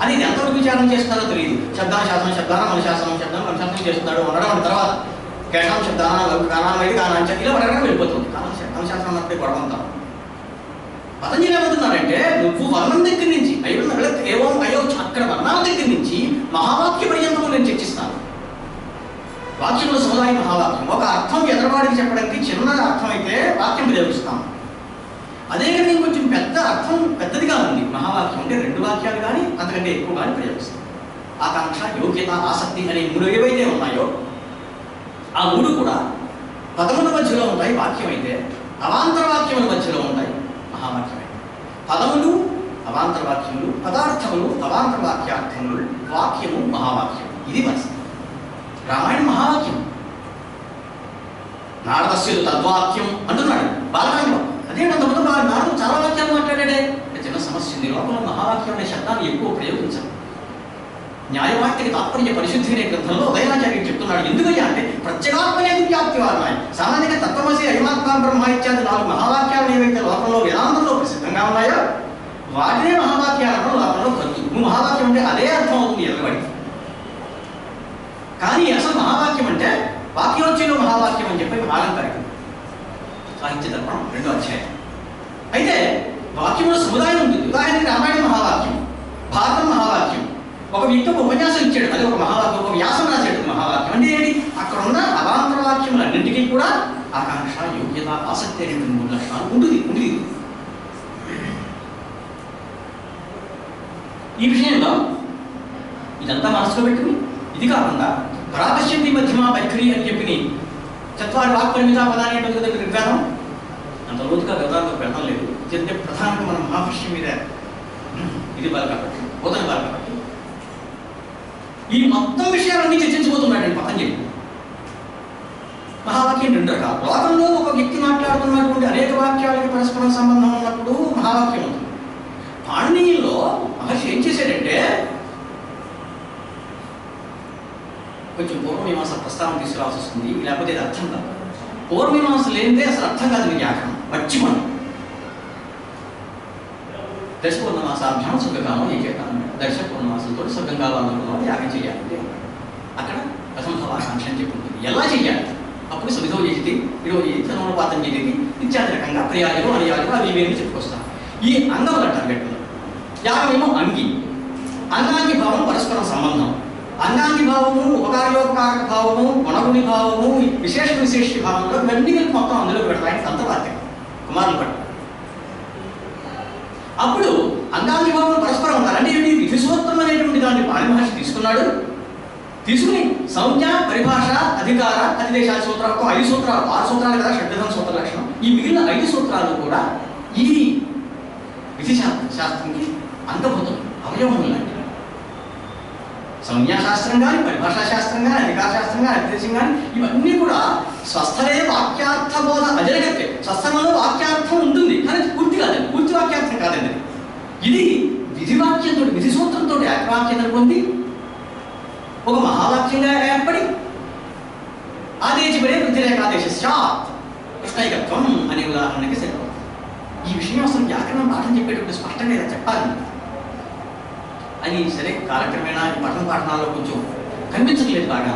Speaker 2: అనేది ఎంతవరకు విచారం చేస్తారో తెలియదు. శబ్దానుశాస్త్రం అనుశాస్త్రం అనుశాస్త్రం చేస్తున్నాడు అనడం తర్వాత కేశం శబ్దానామైతే కానాంచ ఇలా పడగా వెళ్ళిపోతుంది. అనుశాస్త్రం అన్నప్పుడే గొడవంతాం. పతంజలి ఏమంటున్నాడంటే నువ్వు వర్ణం దగ్గర నుంచి ఏవో అయ్యో అక్కడ వర్ణాల దగ్గర నుంచి మహావాక్య పర్యంతం నేను చర్చిస్తాను. వాక్యంలో సముదాయ మహావాక్యం ఒక అర్థం ఎదరవాడికి చెప్పడానికి చిన్న అర్థం అయితే వాక్యం ప్రయోగిస్తాం. అదే కానీ కొంచెం పెద్ద అర్థం పెద్దదిగా ఉంది మహావాక్యం అంటే 2 వాక్యాలు కానీ అంతకంటే ఎక్కువ కానీ ప్రయోగిస్తాం. ఆకాంక్ష, యోగ్యత, ఆసక్తి అనే 3 ఏవైతే ఉన్నాయో ఆ 3 కూడా పదముల మధ్యలో ఉంటాయి వాక్యం అయితే, అవాంతర వాక్యముల మధ్యలో ఉంటాయి మహావాక్యం అయితే. పదములు అవాంతర వాక్యములు, పదార్థములు అవాంతర వాక్యార్థములు, వాక్యము మహావాక్యం. ఇది పరిస్థితి. రామాయణ మహావాక్యం, నారదస్యుడు తద్వాక్యం అంటున్నాడు బాలకాండలో. అదేంటంతమంది నారదుడు చాలా వాక్యాలు మాట్లాడాడే. చిన్న సమస్య ఉంది, లోపల మహావాక్యం అనే శబ్దాన్ని ఎక్కువ ప్రయోగించాలి. న్యాయవాక్యకి తాత్పర్య పరిశుద్ధి అనే గ్రంథంలో ఉదయనాచార్యుడు చెప్తున్నాడు. ఎందుకయ్యా అంటే ప్రత్యేగాత్మనేది వ్యాప్తి వారున్నాయి. సామాన్యంగా తత్వమసి అహిమాత్మ బ్రహ్మ ఇత్యాది 4 మహావాక్యాలు ఏవైతే లోకంలో వేదాంతంలో ప్రసిద్ధంగా ఉన్నాయో వాటినే మహావాక్యాలను లోకంలో కలుగు. నువ్వు మహావాక్యం అంటే అదే అర్థం అవుతుంది ఎవరిబడికి. కానీ అసలు మహావాక్యం అంటే వాక్యోచ్యంలో మహావాక్యం అని చెప్పి ఆలంకారికం సాహిత్య దర్పణం 2వ అధ్యాయం. అయితే వాక్యంలో సముదాయం ఉంటుంది. ఉదాహరణకి రామాయణ మహావాక్యం, భారతం మహావాక్యం. ఒక వ్యక్తి ఒక ఉపన్యాసం ఇచ్చాడు, అది ఒక మహావాక్యం. ఒక వ్యాసం రాశాడు మహావాక్యం. అంటే ఏంటి, అక్కడ ఉన్న అవాంతర వాక్యములన్నింటికీ కూడా ఆకాంక్ష, యోగ్యత, ఆసక్తి అనేటువంటి 3 లక్షణాలు ఉంటుంది. ఈ విషయంలో ఇదంతా మనసులో పెట్టుకుని ఇది కాకుండా పరాపశ్యంతి మధ్యమ వైఖరి అని చెప్పి 4 వాక్పరిమిత పదాన్ని ఏంటో విజ్ఞానం అంత లోతుగా గతాలకు పెడతాం లేదు. ఎందుకంటే ప్రధానంగా మనం మహాభాష్యం మీద ఇది బాగా కాబట్టి బోధన బాగా కాబట్టి ఈ మొత్తం విషయాలన్నీ చర్చించబోతున్నాడు పతంజలి. వాక్యం రెండు రకాలు. లోకంలో ఒక వ్యక్తి మాట్లాడుతున్నటువంటి అనేక వాక్యాలకి పరస్పరం సంబంధం ఉన్నప్పుడు మహావాక్యం ఉంటుంది. పాణినీయంలో మహర్షి ఏం చేశాడంటే కొంచెం పూర్వమీమాంస ప్రస్తావన తీసుకురావాల్సి వస్తుంది, లేకపోతే ఇది అర్థం కాదు. పూర్వమీమాంస లేనిదే అసలు అర్థం కాదు మీ వ్యాకరణం. మర్చిపోండి. దర్శ పూర్ణమాసాభ్యాం స్వర్గకామం ఏకేతాను. దర్శ పూర్ణమాసంతో స్వర్గం కావాలనుకున్న యాగం చేయాలి. అక్కడ ప్రథమభవాకాంక్ష అని చెప్పి ఉంటుంది. ఎలా చేయాలి? అప్పుడు సమిధో చేసి ఈరోజు తనోపాతం చేసేది ఇత్యాది రకంగా ప్రియాలు అనుయాలు అవి ఇవేమి చెప్పుకొస్తాను. ఈ అంగములు అంటారు గట్టిలో. యాగమేమో అంగి. అంగాంగి భావం పరస్పరం సంబంధం. అంగాంగి భావము, ఉపకార్యోపకారక భావము, గుణగుణి భావము, విశేష విశేష భావంలో ఇవన్నీ కలిపి మొత్తం అందులో పెట్టడానికి అంతర్వాక్యం కుమారులు పట్టు. అప్పుడు అంగాంగి భావం పరస్పరం ఉన్నారు. అంటే ఏంటి? విధిసూత్రం అనేటువంటి దాన్ని పాణి మహర్షి తీసుకున్నాడు. తీసుకుని సంజ్ఞ, పరిభాష, అధికార, అధిదేశాల సూత్రాలకు 5 సూత్రాలు, 6 సూత్రాలు కదా షడ్విధం సూత్ర లక్షణం. ఈ మిగిలిన 5 సూత్రాలు కూడా ఈ విధి శాస్త్రంకి అంగభూతం, అవయవములు లాంటివి. సంజ్ఞాశాస్త్రం కానీ, పరిభాషా శాస్త్రం కానీ, అధికార శాస్త్రం కానీ, అధిదేశం కానీ ఇవన్నీ కూడా స్వస్థలే వాక్యార్థ బోధ అజరగత్తే. స్వస్థలంలో వాక్యార్థం ఉంటుంది కానీ పూర్తి కాదండి, పూర్తి వాక్యార్థం కాదండి. ఇది విధివాక్యంతో, విధి సూత్రంతో ఏకవాక్యత పొంది ఒక మహావాక్యంగా ఏర్పడి ఆదేశపడే వ్యతిరేకాదేశ కృష్ణైకత్వం అనే ఉదాహరణకి సరిపోతుంది. ఈ విషయం అసలు వ్యాకరణం పాఠం చెప్పేటప్పుడు స్పష్టంగా ఇలా చెప్పాలి అని. సరే, కాలక్రమేణా ఈ పఠన పాఠనాల్లో కొంచెం కనిపించట్లేదు బాగా.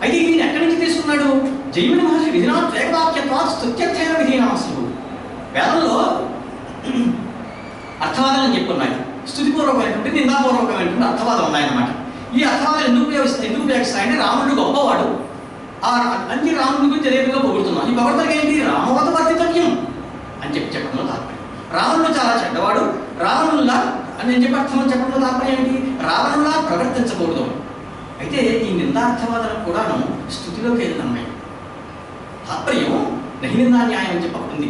Speaker 2: అయితే ఈయన ఎక్కడి నుంచి తీసుకున్నాడు? జైమిని మహర్షి విధినాత్ ఏకవాక్యత్వా స్తుత్యర్థైన విధీనామస్సు. వేదంలో అర్థవాదం అని చెప్పున్నాయి. స్తుతిపూర్వకమైనటువంటి, నిందాపూర్వకమైనటువంటి అర్థవాదం ఉన్నాయన్నమాట. ఈ అర్థవాదం ఎందుకు ఉపయోగిస్తాయంటే రాముడు గొప్పవాడు, ఆ అన్ని రాముడి గురించి రేపుగా పొగుడుతున్నాను. ఈ పొగడతకి ఏంటి? రామవత వర్తితవ్యం అని చెప్పడంలో తాత్పర్యం. రావణుడు చాలా చెడ్డవాడు, రావణుల్లా అని నేను చెప్పి అర్థం చెప్పడంలో తాత్పర్యం ఏంటి? రావణుల్లా ప్రవర్తించకూడదు. అయితే ఈ నిందార్థవాదం కూడాను స్థుతిలోకి వెళ్ళినమ్మాయి. తాత్పర్యం నహి నిందా న్యాయం అని చెప్పబడింది.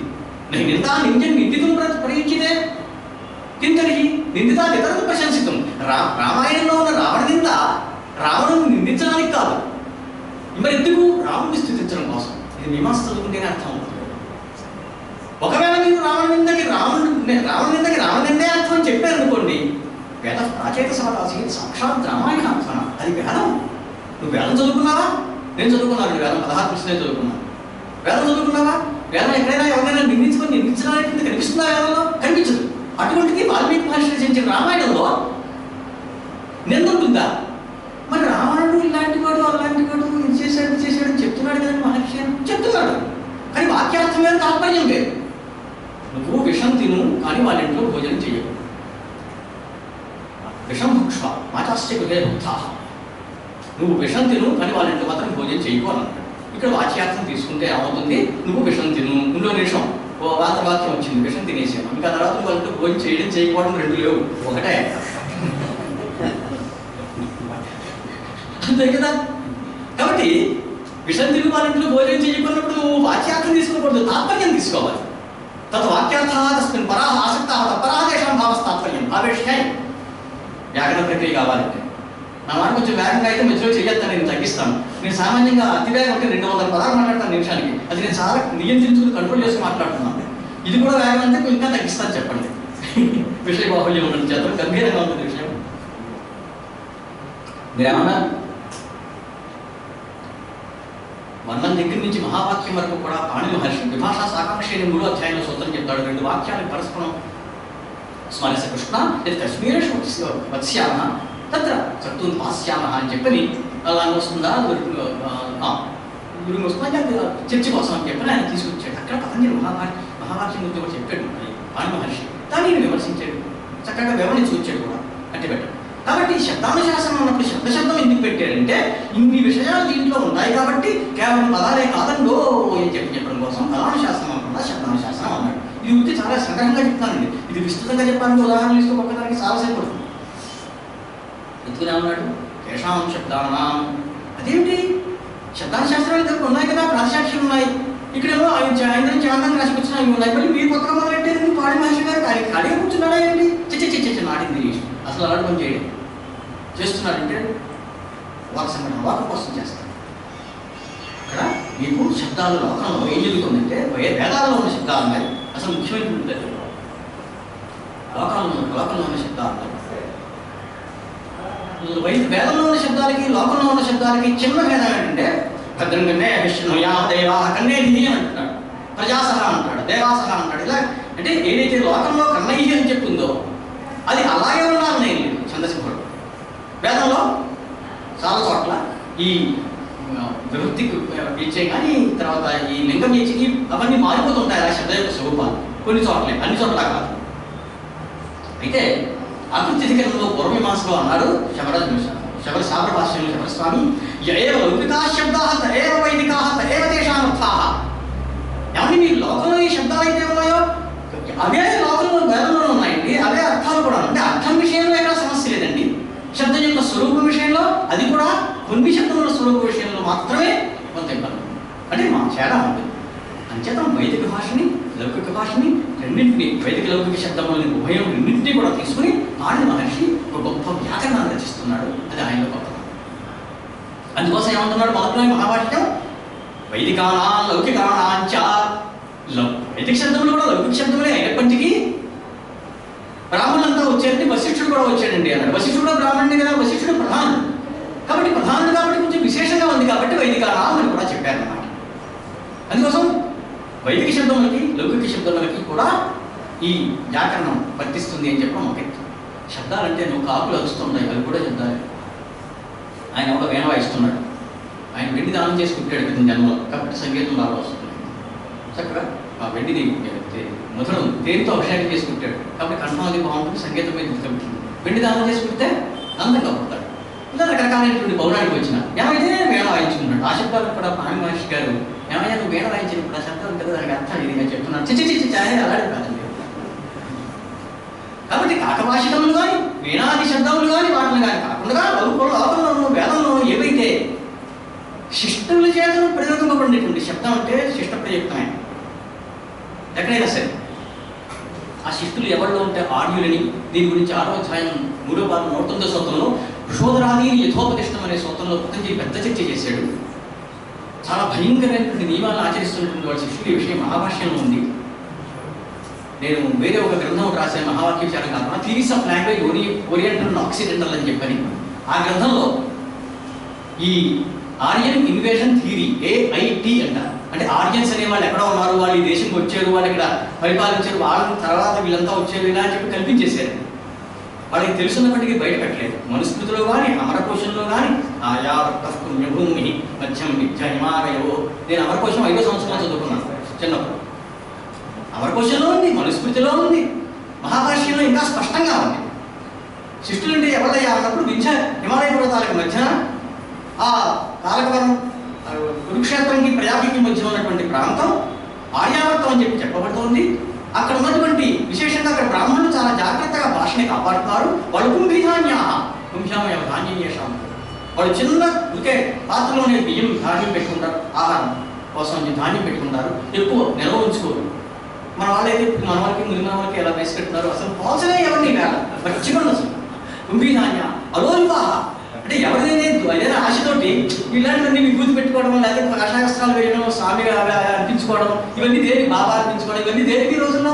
Speaker 2: నహి నిందా నింజం నిందితం ప్రయుజ్యతే కిందకి నిందితా ఇతరులు ప్రశంసితం. రామాయణంలో ఉన్న రావణ నింద రావణుని నిందించడానికి కాదు, మరి ఎందుకు? రాముడిని స్థుతించడం కోసం. ఇది మీమాంస చదువుకుంటేనే అర్థం అవుతుంది. ఒకవేళ మీరు రావణ నిందకి రావణ నిందే అర్థం అని చెప్పారనుకోండి, వేద ప్రాచేత సమాసి సాక్షాత్ రామాయణ అర్థం. అది వేదం. నువ్వు వేదం చదువుకున్నావా? నేను చదువుకున్నాను. వేదం 16 ప్రశ్నలే చదువుకున్నాను. వేదం చదువుకున్నావా? వేదం ఎక్కడైనా ఎవరైనా నిందించడానికి కనిపిస్తుందా? వేదంలో కనిపించదు. అటువంటిది వాల్మీకి మహర్షి రచించిన రామాయణంలో నిందుంటుందా? మరి రావణుడు ఇలాంటి వాడు అలాంటి వాడు ఇది చేశాడు చెప్తున్నాడు కదా మహర్షి చెప్తున్నాడు, కానీ వాక్యార్థం మీద తాత్పర్యం లేదు. నువ్వు విషం తిను కానీ వాళ్ళ ఇంట్లో భోజనం చేయవు. విషం భుక్ష మాచాశ్చ గృహే భుక్తా. నువ్వు విషం తిను కానీ వాళ్ళ ఇంట్లో మాత్రం భోజనం చేయకోవాలన్నాడు. ఇక్కడ వాక్యార్థం తీసుకుంటే ఏమవుతుంది? నువ్వు విషం తిను, ఇంట్లో నిమిషం ఓ వాక్యం వచ్చింది, విషం తినేసాను. ఇంకా తర్వాత వాళ్ళతో భోజనం చేయడం చేయకపోవడం 2 లేవు, ఒకటే. అంతే కదా. కాబట్టి విషం తిని వాళ్ళ ఇంట్లో భోజనం చేయకున్నప్పుడు నువ్వు వాక్యార్థం తీసుకోకూడదు, తాత్పర్యం తీసుకోవాలి. తత్ వాక్యార్థ తస్మిన్ పరాహ ఆసక్త పరాదేశం భావస్ తాత్పర్యం ఆవేశాయి. వ్యాకరణ ప్రక్రియ కావాలంటే నా మాట కొంచెం వేగంగా అయితే మధ్యలో చేయొద్దని నేను తగ్గిస్తాను. నేను సామాన్యంగా అతి వేగం అంటే 200 పదాలు మాట్లాడతాను నిమిషానికి. అది నేను చాలా నియంత్రించుకుని కంట్రోల్ చేసి మాట్లాడుతున్నాను. ఇది కూడా వేగం అంటే ఇంకా తగ్గిస్తాను. చెప్పండి. విషయ బాహుల్యం ఉన్నట్టు చేద్దాం. గంభీరంగా ఉంటుంది విషయం. మీరేమన్నా వర్ణం దగ్గర నుంచి మహావాక్యం వరకు కూడా పాణి మహర్షి విభాషా సాకాంక్ష 3వ అధ్యాయంలో సూత్రం చెప్తాడు. 2 వాక్యాలు పరస్పరం స్మరస కృష్ణ కశ్మీరేషు వత్స్యామ తత్ర చర్తుం పాస్యామ అని చెప్పని అలా వస్తుందా గురువు వస్తుందా చర్చ కోసం అని చెప్పని ఆయన తీసుకొచ్చాడు. అక్కడ పతంజలి మహావాక్యం గురించి కూడా చెప్పాడు పాణి మహర్షి. దాన్ని విమర్శించాడు, చక్కగా వివరించుకొచ్చాడు కూడా అట్టి పెట్టాడు. కాబట్టి శబ్దానుశాసనం అన్నప్పుడు శబ్దశబ్దం ఎందుకు పెట్టాడంటే ఇన్ని విషయాలు దీంట్లో ఉంటాయి కాబట్టి కేవలం పదాలే కాదండో అని చెప్పడం కోసం పదానుశాసనం అనకుండా శబ్దానుశాసనం అన్నాడు. ఇది ఉంటే చాలా సంగ్రహంగా చెప్తానండి. ఇది విస్తృతంగా చెప్పాలంటే ఉదాహరణలు ఇస్తూ ఒక్కదానికి చాలాసేపు పడుతుంది. ఎందుకునే ఉన్నాడు కేశాం శబ్దానం. అదేమిటి? శబ్దానుశాస్త్రాలు దగ్గర ఉన్నాయి కదా, ప్రాతిశాఖ్యాలు ఉన్నాయి. ఇక్కడేమో ఆయన నుంచి ఆనందంగా రాసికొచ్చిన ఇవి ఉన్నాయి. మళ్ళీ మీరు కొత్తగా మొదలెట్టేది పాడి మహర్షి గారు ఖాళీగా కూర్చున్నాడా ఏంటి? చిచ్చి నాటింది అసలు అలాంటి పని చేయడం చేస్తున్నాడంటే వాక్ సంఘటన వాక్ కోసం చేస్తాడు. అక్కడ మీకు శబ్దాల లోకంలో ఏం జరుగుతుందంటే వేదాల్లో ఉన్న శబ్దాలు ఉన్నాయి, అసలు ముఖ్యమైనటువంటి లోకంలో ఉన్న శబ్దాలు. వేదంలో ఉన్న శబ్దాలకి లోకంలో ఉన్న శబ్దాలకి చిన్న భేదం ఏంటంటే భద్రంగానే విష్ణు యా దేవా కన్నేధి అని అంటున్నాడు, ప్రజాసహ అంటాడు, దేవాసహ అంటాడు. ఇలా అంటే ఏదైతే లోకంలో కన్నయ్యి అని చెప్తుందో అది అలాగే ఉండాలని ఏం లేదు. చంద్రసింహుడు వేదంలో చాలా చోట్ల ఈ విభక్తికి ఇచ్చే కానీ తర్వాత ఈ లింగం ఇచ్చి అవన్నీ మారిపోతుంటాయి ఆ శబ్ద యొక్క స్వరూపాలు. కొన్ని చోట్లే, అన్ని చోట్ల కాదు. అయితే అకృత్యధికరణంలో పూర్వమీమాంసలో అన్నాడు శబర శాస్త్ర భాష్యంలో శబరస్వామి ఏవ లౌకికా శబ్దా తయేవ వైదికా తయేవ తేషామర్థాః. ఏమంటే మీ లోకంలో ఈ శబ్దాలు అయితే ఉన్నాయో అవే లోకంలో వేదంలో ఉన్నాయండి, అవే అర్థాలు కూడా. అంటే అర్థం విషయంలో ఎక్కడ సమస్య లేదండి. శబ్దం యొక్క స్వరూపం విషయంలో అది కూడా కొన్ని శబ్దముల స్వరూప విషయంలో మాత్రమే కొంత ఇబ్బంది, అంటే మా తేడా ఉంటుంది. అంచేత వైదిక భాషని లౌకిక భాషని రెండింటినీ, వైదిక లౌకిక శబ్దములని ఉభయం రెండింటినీ కూడా తీసుకుని పాణి మహర్షి ఒక గొప్ప వ్యాకరణాన్ని రచిస్తున్నాడు. అది ఆయనలో గొప్ప. అందుకోసం ఏమంటున్నాడు మొదట్లో మహాభాష్యం వైదికానా లౌకికానాంచ. వైదిక శబ్దములు కూడా లౌకిక శబ్దములే అయినప్పటికీ బ్రాహ్మణులంతా వచ్చారంటే వశిష్ఠుడు కూడా వచ్చాడండి అన్నాడు. వశిష్ఠుడు కూడా బ్రాహ్మణుడే కదా, వశిష్ఠుడు ప్రధానుడు కాబట్టి కొంచెం విశేషంగా ఉంది కాబట్టి వైదికానా అని కూడా చెప్పారన్నమాట. అందుకోసం వైదిక శబ్దములకి లౌకిక శబ్దములకి కూడా ఈ వ్యాకరణం వర్తిస్తుంది అని చెప్పడం ఒక శబ్దాలంటే నువ్వు కాకులు అరుస్తుంటాయి, అవి కూడా శబ్దాలే. ఆయన ఒక వీణ వాయిస్తున్నాడు, ఆయన వెండి దానం చేసి కుట్టాడు క్రితం జన్మలో, కాబట్టి సంగీతం బాగా వస్తుంది చక్కగా. ఆ వెండిని మధురం తేనెతో అభిషేకం చేసి కుట్టాడు కాబట్టి కంఠాది బాగుంటుంది, సంగీతం మీద కలుగుతుంది. వెండి దానం చేసి కుడితే అందంగా పుడతాడు. ఇలా రకరకాలైనటువంటి పౌరానికి వచ్చిన ఏమైతే వీణ వాయించుకున్నాడు. ఆ శబ్దాలకు కూడా పాణి మహర్షి గారు ఏమైనా నువ్వు వీణ వాయించినప్పుడు ఆ శబ్దాలు కదా దానికి అర్థం ఇదిగా చెప్తున్నాడు. చిచ్చి అలాంటి కాదండి. కాబట్టి కాకభాషికములు కానీ వీణాది శబ్దములు కానీ వాటిని కానీ కాకుండా లోకంలోనూ వేదంలోనూ ఏవైతే శిష్టుల చేతను ప్రయోగింపబడినటువంటి శబ్దం అంటే శిష్ట ప్రయుక్తమే. ఎక్కడైనా సరే ఆ శిష్టులు ఎవరిలో ఉంటే ఆర్యులని, దీని గురించి 6వ అధ్యాయం 3వ భాగం 109వ సూత్రంలో ఋషోదరాది యథోపదిష్టం అనే సూత్రంలో పతంజలి పెద్ద చర్చ చేశాడు. చాలా భయంకరమైనటువంటి నియమాలను ఆచరిస్తున్నటువంటి వాడి శిష్యులు ఈ విషయం మహాభాష్యంలో ఉంది. నేను వేరే ఒక గ్రంథం రాశాను మహావాక్య విచారం కాకుండా theories of language oriental and accidental అని చెప్పని. ఆ గ్రంథంలో ఈ ఆర్యన్ ఇన్వేషన్ థియరీ AIT అంటారు. అంటే ఆర్యన్స్ అనే వాళ్ళు ఎక్కడ ఉన్నారు, వాళ్ళు ఈ దేశంకి వచ్చారు, వాళ్ళు ఇక్కడ పరిపాలించారు, వాళ్ళ తర్వాత వీళ్ళంతా వచ్చారు ఇలా అని చెప్పి కల్పించేశారు. వాళ్ళకి తెలుసున్నప్పటికీ బయట పెట్టలేదు. మనుస్మృతిలో కానీ అమరకోశంలో కానీ ఆయా పుణ్యభూమి మధ్యం విద్య హిమాలయో. నేను అమరకోశం 5వ సంవత్సరంలో చదువుకున్నాను చిన్నప్పుడు. అమరకోశంలో ఉంది, మనుస్మృతిలో ఉంది, మహాభాష్యంలో ఇంకా స్పష్టంగా ఉంది. శిష్టులంటే ఎవరయ్యా అన్నప్పుడు విద్య హిమాలయ పర్వతాలకు మధ్యన ఆ తారకవరం కురుక్షేత్రంకి ప్రయాగికి మధ్య ఉన్నటువంటి ప్రాంతం ఆర్యావర్తం అని చెప్పి చెప్పబడుతోంది. అక్కడ ఉన్నటువంటి విశేషంగా అక్కడ బ్రాహ్మణులు చాలా జాగ్రత్తగా భాషని కాపాడుతున్నారు. వాళ్ళు కుంభిధాన్య కుంభ్యామయ ధాన్యం చేశాం. వాళ్ళు చిన్న ఉకే పాత్రలోనే బియ్యం ధాన్యం పెట్టుకుంటారు, ఆహారం కోసం ధాన్యం పెట్టుకుంటారు, ఎక్కువ నిల్వ ఉంచుకోరు. మన వాళ్ళైతే మన వాళ్ళకి ముందు వాళ్ళకి ఎలా వేసి పెట్టున్నారు, అసలు పోల్చలే ఎవరిని వేళ పచ్చికుండా అసలు కుంభిధాన్య అలోల్వాహ. అంటే ఏదైనా ఆశతోటి ఇలాంటివన్నీ విభూతి పెట్టుకోవడం, లేకపోతే కాషాయస్త్రాలు వేయడం, స్వామిగా అనిపించుకోవడం, ఇవన్నీ దేనికి బాబా అనిపించుకోవడం, ఇవన్నీ దేనికి ఈ రోజుల్లో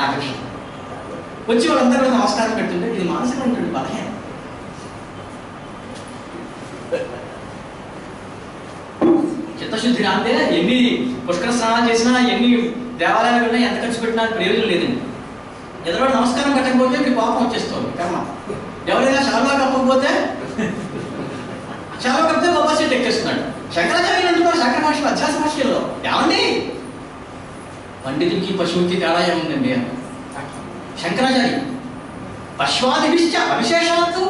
Speaker 2: ఆకర్షణ. వచ్చి వాళ్ళంతా కూడా నమస్కారం పెడుతుంటే ఇది మానసికమైనటువంటి బలహీన. చిత్తశుద్ధి అంటే ఎన్ని పుష్కర స్నానాలు చేసినా, ఎన్ని దేవాలయాలు వెళ్ళినా, ఎంత ఖర్చు పెట్టినా ప్రయోజనం లేదండి. ఎదురు నమస్కారం కట్టకపోతే మీకు పాపం వచ్చేస్తుంది కర్మ. ఎవరైనా శాలువా కప్పకపోతే చాలా కప్పితే బాబా సెట్ ఎక్కేస్తున్నాడు. శంకరాచార్యులు అంటున్నారు శంకర భాష అధ్యాస భాష్యంలో ఏమండి పండితుడికి పశువుకి తేడా ఏముందండి అని. శంకరాచార్య పశ్వాదిభిశ్చ అవిశేషాత్తు,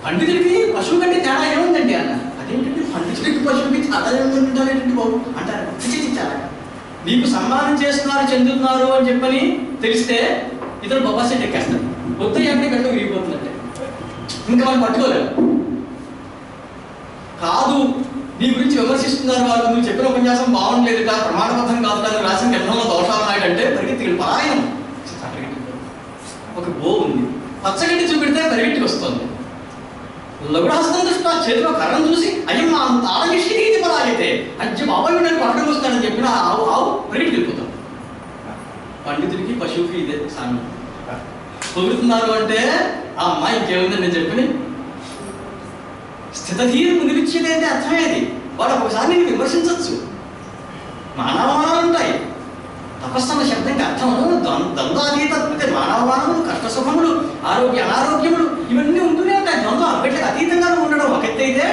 Speaker 2: పండితుడికి పశువు కంటే తేడా ఏముందండి అన్న. అదేంటంటే పండితుడికి పశువుకి తేడా ఏముందంటే బాబు అంటారు. చాలా నీకు సన్మానం చేస్తున్నారు, చెందుతున్నారు అని చెప్పని తెలిస్తే ఇతను బాబా సెట్ ఎక్కేస్తారు. వద్దు అంటే గంట విరిగిపోతుందంటే ఇంకా వాళ్ళు పట్టుకోలేరు. కాదు నీ గురించి విమర్శిస్తున్నారు వాళ్ళు, నువ్వు చెప్పిన ఉపన్యాసం బాగుండలేదు కదా, ప్రమాణబద్ధం కాదు కదా, రాసిన గ్రంథంలో దోషాలు ఉన్నాయంటే పరిగెత్తి పారాయణం. ఒక బో ఉంది, పచ్చగడ్డి చూపెడితే పరిగెత్తికి వస్తుంది. లగుడహస్తం దృష్టి చేతిలో కర్రను చూసి అయ్యమ్మ అంత ఆలగిష్టి పరాగితే అజ్జ బాబాయ్ నేను పక్కన వస్తానని చెప్పిన ఆవు ఆవు బయటికి వెళ్ళిపోతాం. పండితుడికి పశువుకి ఇదే సామ్యం. పొగుడుతున్నారు అంటే ఆ అమ్మాయి ఇంకేముందని నేను చెప్పిన స్థితధీరు మునివిచ్చేది అర్థమయ్యేది. వాడు ఒకసారి నేను విమర్శించవచ్చు, మానవమానాలు ఉంటాయి. తపస్సన్న శబ్దంకి అర్థము ద్వంద్వాతీత, మానవమానములు, కష్టసుఖములు, ఆరోగ్య అనారోగ్యములు ఇవన్నీ ఉంటూనే ఉంటాయి. ద్వంద్వం వీటికి అతీతంగానే ఉండడం ఒక ఎత్తు అయితే,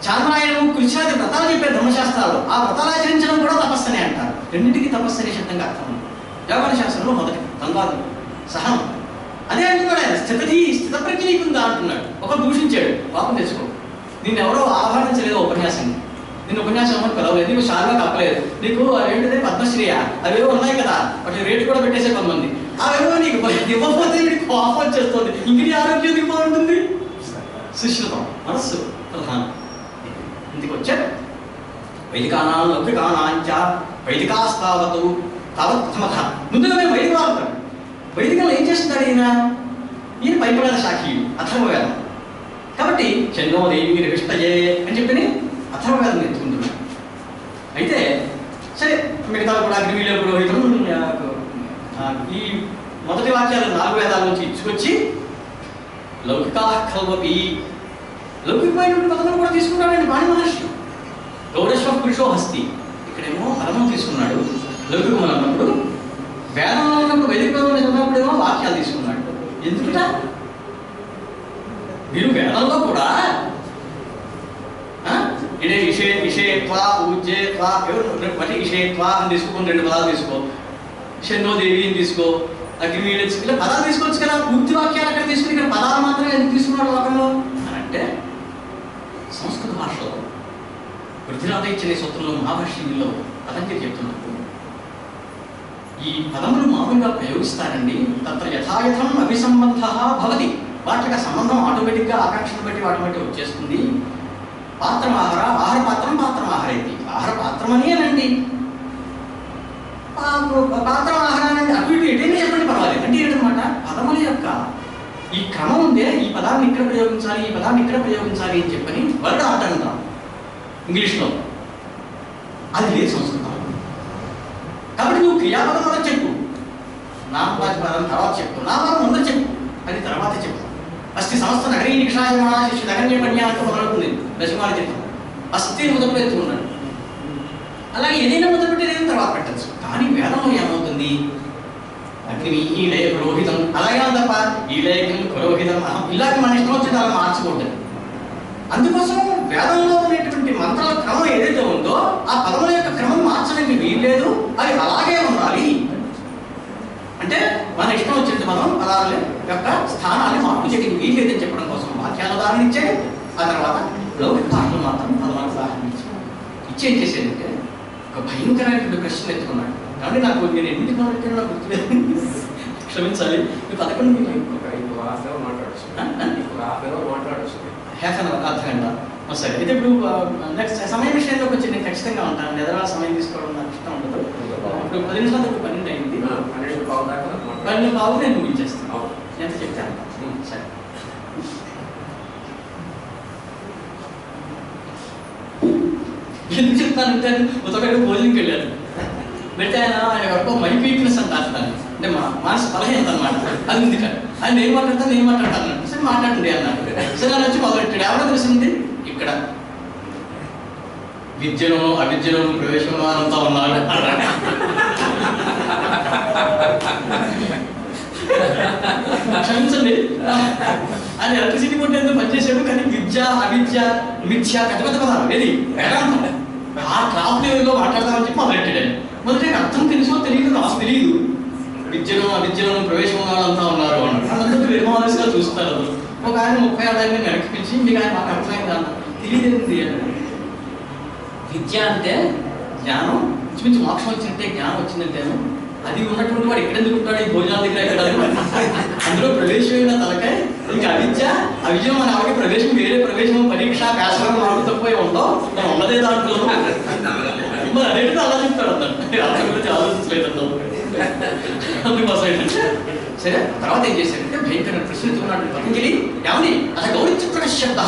Speaker 2: చాంద్రాయణము కృష్ణాది వ్రతాలు చెప్పే ధర్మశాస్త్రాలు, ఆ వ్రతాలు ఆచరించడం కూడా తపస్సనే అంటారు. రెండింటికి తపస్సు అనే శబ్దంగా అర్థం ఉంది. యోగాన శాస్త్రంలో మొదటి ద్వంద్వాది సహనం. అదే అంటున్నాడు ఆయన, స్థితప్రజ్ఞ నీకుందా అంటున్నాడు. ఒకరు దూషించాడు, పాపం తెచ్చుకో, నిన్ను ఎవరో ఆహ్వానించలేదు ఉపన్యాసం, నిన్ను ఉపన్యాసం అని పిలవలేదు, నీకు శాలువా కప్పలేదు, నీకు ఏంటిదే పద్మశ్రీయ అవేవో ఉన్నాయి కదా, వాటి రేటు కూడా పెట్టేసే కొంతమంది, అవేవో నీకు ఇవ్వకపోతే నీకు కోపం వచ్చేస్తుంది, ఇంక నీ ఆరోగ్యం ఎందుకు బాగుంటుంది? సుశ్రుతం, మనస్సు ప్రధానం. ఇందుకు వచ్చాడు. వైదికానాం లౌకికానాంచ వైదికాస్తావతు తావత్ ప్రథమః. ముందుగా మేము వైదిక వాడతాడు. వైదికంలో ఏం చేస్తున్నాడు ఈయన పైపడాల శాఖీయుడు, అథర్వవేదం. కాబట్టి చందో దేవి రవిష్టయే అని చెప్పి అథర్వవేదం నేర్చుకుంటున్నాడు. అయితే సరే మిగతా కూడా అగ్నివీల పురోహితం ఈ మొదటి వాక్యాలు 4 వేదాల నుంచి ఇచ్చుకొచ్చి లౌకికా ఖల్వపి లౌకికమైనటువంటి పదములు కూడా తీసుకున్నాడండి పాణి మహర్షి. గౌడశ్వ పురుషో హస్తి, ఇక్కడేమో పదములు తీసుకున్నాడు లౌకికములు అన్నప్పుడు, వేదంలో ఉన్నప్పుడు వైదిక పదములు చదివినప్పుడేమో వాక్యాలు తీసుకున్నాడు. ఎందుకుట మీరు వేదంలో కూడా ఇదే ఇషేత్వా పూజ్యేత్వా ఎవరు ఇషేత్వా అని తీసుకోని 2 పదాలు తీసుకో, షణ్ణోదేవి అని తీసుకో, అగ్నివీడెక్స్ ఇలా పదాలు తీసుకోవచ్చు కదా. పూర్తి వాక్యాలు అక్కడ తీసుకుని ఇక్కడ పదాలు మాత్రమే ఎందుకు తీసుకున్నాడు లోకంలో అని అంటే, సంస్కృత భాషలో వృద్ధిరాదైత్య సూత్రంలో మహాభాష్యంలో పతంజలి చెప్తున్నప్పుడు ఈ పదములు మామూలుగా ప్రయోగిస్తారండి. తత్ర యథాయథం అభిసంబంధ భవతి, వాటికి సంబంధం ఆటోమేటిక్గా ఆకాంక్షను బట్టి వాటి బట్టి వచ్చేస్తుంది. పాత్రమాహార ఆహార పాత్రం పాత్రమాహారైంది, ఆహార పాత్రం అని అనండి, పాత్రం ఆహారాన్ని అటు ఇటు ఎటైనా చెప్పండి పర్వాలేదు. అంటే ఏంటన్నమాట, పదముల యొక్క ఈ క్రమం ఉందే, ఈ పదాన్ని ఇక్కడ ప్రయోగించాలి, ఈ పదాన్ని ఇక్కడ ప్రయోగించాలి అని చెప్పని వర్డ్ ఆర్ట్ అంటాం ఇంగ్లీష్లో, అది లేదు సంస్కృతం. కాబట్టి నువ్వు క్రియాపదం వల్ల చెప్పు, నామవాచి పదం తర్వాత చెప్పు, నామం ముందు చెప్పు, అది తర్వాత చెప్పు. అస్థి సమస్త నగరీ నిక్షాయమాన శిష్యు నగరీ పన్యాలతో మొదలవుతుంది దశమాన చిత్రం. అస్థి మొదలు ఎత్తుకున్నాడు. అలాగే ఏదైనా మొదలు పెట్టి ఏదైనా తర్వాత పెట్టచ్చు. కానీ వేదంలో ఏమవుతుంది, అగ్ని ఈ లయ పురోహితం అలాగే తప్ప ఈ లయకం పురోహితం ఇలాగ మన ఇష్టం వచ్చింది అలా మార్చుకోవద్దు. అందుకోసం వేదంలో ఉన్నటువంటి మంత్రాల క్రమం ఏదైతే ఉందో ఆ పదముల యొక్క క్రమం మార్చడానికి వీల్లేదు, అది అలాగే ఉండాలి. అంటే మన ఇష్టం వచ్చిన పదాల యొక్క స్థానాన్ని మార్పు చేయడానికి వీల్లేదని చెప్పడం కోసం వాక్యాల ఉదాహరణ ఇచ్చాడు. ఆ తర్వాత లౌకిక భాషలో మాత్రం పదమాల ఉదాహరణ ఇచ్చేం చేసేదంటే ఒక భయంకరమైనటువంటి ప్రశ్న ఎత్తుకున్నాడు. కాబట్టి నాకు నేను ఎన్నింటికి మొదలెట్టానో నాకు గుర్తులేదు, క్షమించాలి. 11 అర్థగంట సరే. అయితే ఇప్పుడు నెక్స్ట్ సమయం విషయంలోకి వచ్చి నేను ఖచ్చితంగా ఉంటాను, ఎదరాల సమయం తీసుకోవడం నాకు ఇష్టం ఉండదు. ఇప్పుడు 10 నిమిషాలు 12 అయింది, 12 నేను ముగించేస్తాను, ఎంత చెప్తాను. సరే, ఎందుకు చెప్తానంటే ఒకవేళ భోజనంకి వెళ్ళాను పెడితే ఆయన ఎవరికో మైక్ వీక్నెస్ అంట అర్థాన్ని, అంటే మా మనసు బలహీనత అనమాట. అది ఉంది కదా, ఆయన ఏం మాట్లాడతాను అన్నాడు. సరే మాట్లాడండి అన్నాడు. సరే అని వచ్చి మొదలెట్టాడు. ఎవరో తెలిసింది ఇక్కడ విద్యను అవిద్యను ప్రవేశంలో అంతా ఉన్నాడు అన్నాడు. క్షమించండి, ఆయన ఎలక్ట్రిసిటీ బోర్డు ఎందుకు పనిచేసాడు, కానీ విద్య అవిద్య మిథ్య పెద్ద పెద్ద పదాలు ఏది వేదాంతం ఆ క్లాస్ లెవెల్లో మాట్లాడతామని చెప్పి మొదలెట్టాడు. మొదటి అర్థం తెలుసో తెలియదు, రాసు తెలియదు. విద్యను అవిద్యలను ప్రవేశం వాళ్ళంతా ఉన్నారు అన్నాడు. అందరూ నిర్మాణంగా చూస్తారు. ఒక ఆయన 36 ఆయన నడిపించి మీకు ఆయన మాకు అర్థమైంది అన్న తెలియదేంది అన్నాడు. విద్య అంటే జ్ఞానం, ఇంచుమించు మోక్షం వచ్చినట్టే జ్ఞానం వచ్చిందంటేను అది ఉన్నటువంటి వాడు ఎక్కడెందుకు ఉంటాడు, ఈ భోజనాల దగ్గర ఎక్కడ అందులో ప్రవేశమైన తలకాయ. ఇంకా అవిద్య మన ఆవిడ ప్రవేశం వేరే ప్రవేశం పరీక్ష వ్యాసనం ఆవిడ తక్కువ ఉంటాం, మనం ఉన్నదే దాంట్లో మరి అదేంటి అలా చెప్తాడు అన్నాడు. అతని గురించి ఆలోచించలేదు అందుకోసం ఏంటంటే సరే. తర్వాత ఏం చేశాడంటే భయంకర ప్రశ్న ఎత్తుకున్నాడు పతంజలి. ఏమని అసలు గౌరవించుకున్న శబ్ద